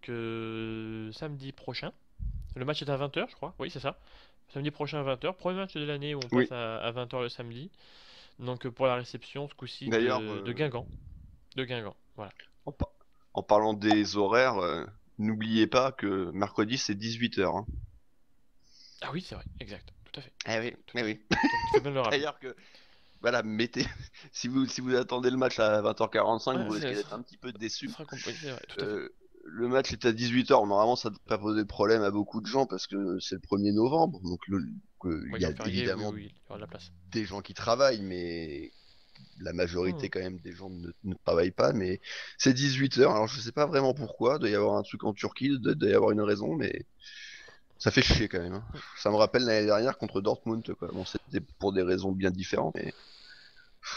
samedi prochain. Le match est à 20 h, je crois. Oui, c'est ça. Samedi prochain à 20 h. Premier match de l'année où on passe Oui. à 20 h le samedi. Donc pour la réception, ce coup-ci, D'ailleurs, de Guingamp. De Guingamp, voilà. en, par- en parlant des horaires, n'oubliez pas que mercredi c'est 18h, hein. Ah oui, c'est vrai, exact. Tout à fait. Eh oui, Tout eh à fait. oui. Tu fais bien de le rappeler. D'ailleurs que voilà, mettez si vous attendez le match à 20h45, Ouais, vous risquez d'être un petit peu ça déçu. sera compris, c'est vrai, tout à fait. Euh, le match est à 18h. Normalement, ça ne devrait pas poser de problème à beaucoup de gens parce que c'est le 1er novembre. Donc, il Oui, y a jour férié, oui, évidemment oui, il y aura de la place. des gens qui travaillent, mais la Hmm. majorité quand même des gens ne travaillent pas. Mais c'est 18h. Alors, je sais pas vraiment pourquoi. Il doit y avoir un truc en Turquie, il doit y avoir une raison, mais ça fait chier quand même, hein. Ça me rappelle l'année dernière contre Dortmund, quoi. Bon, c'était pour des raisons bien différentes, mais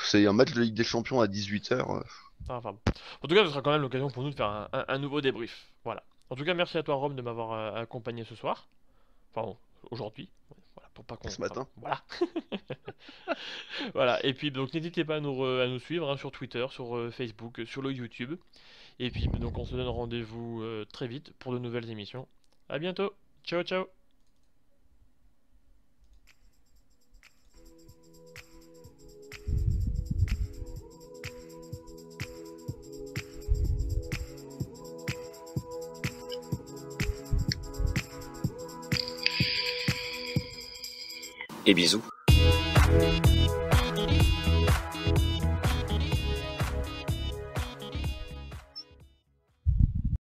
c'est un match de Ligue des Champions à 18h. Enfin bon. En tout cas, ce sera quand même l'occasion pour nous de faire un nouveau débrief. Voilà. En tout cas, merci à toi, Rome, de m'avoir accompagné ce soir. Enfin, bon, aujourd'hui. Voilà, pour pas qu'on. Ce Enfin, matin. voilà. Voilà. Et puis, donc, n'hésitez pas à nous suivre hein, sur Twitter, sur Facebook, sur le YouTube. Et puis, donc, on se donne rendez-vous très vite pour de nouvelles émissions. À bientôt. Ciao, ciao. Et bisous.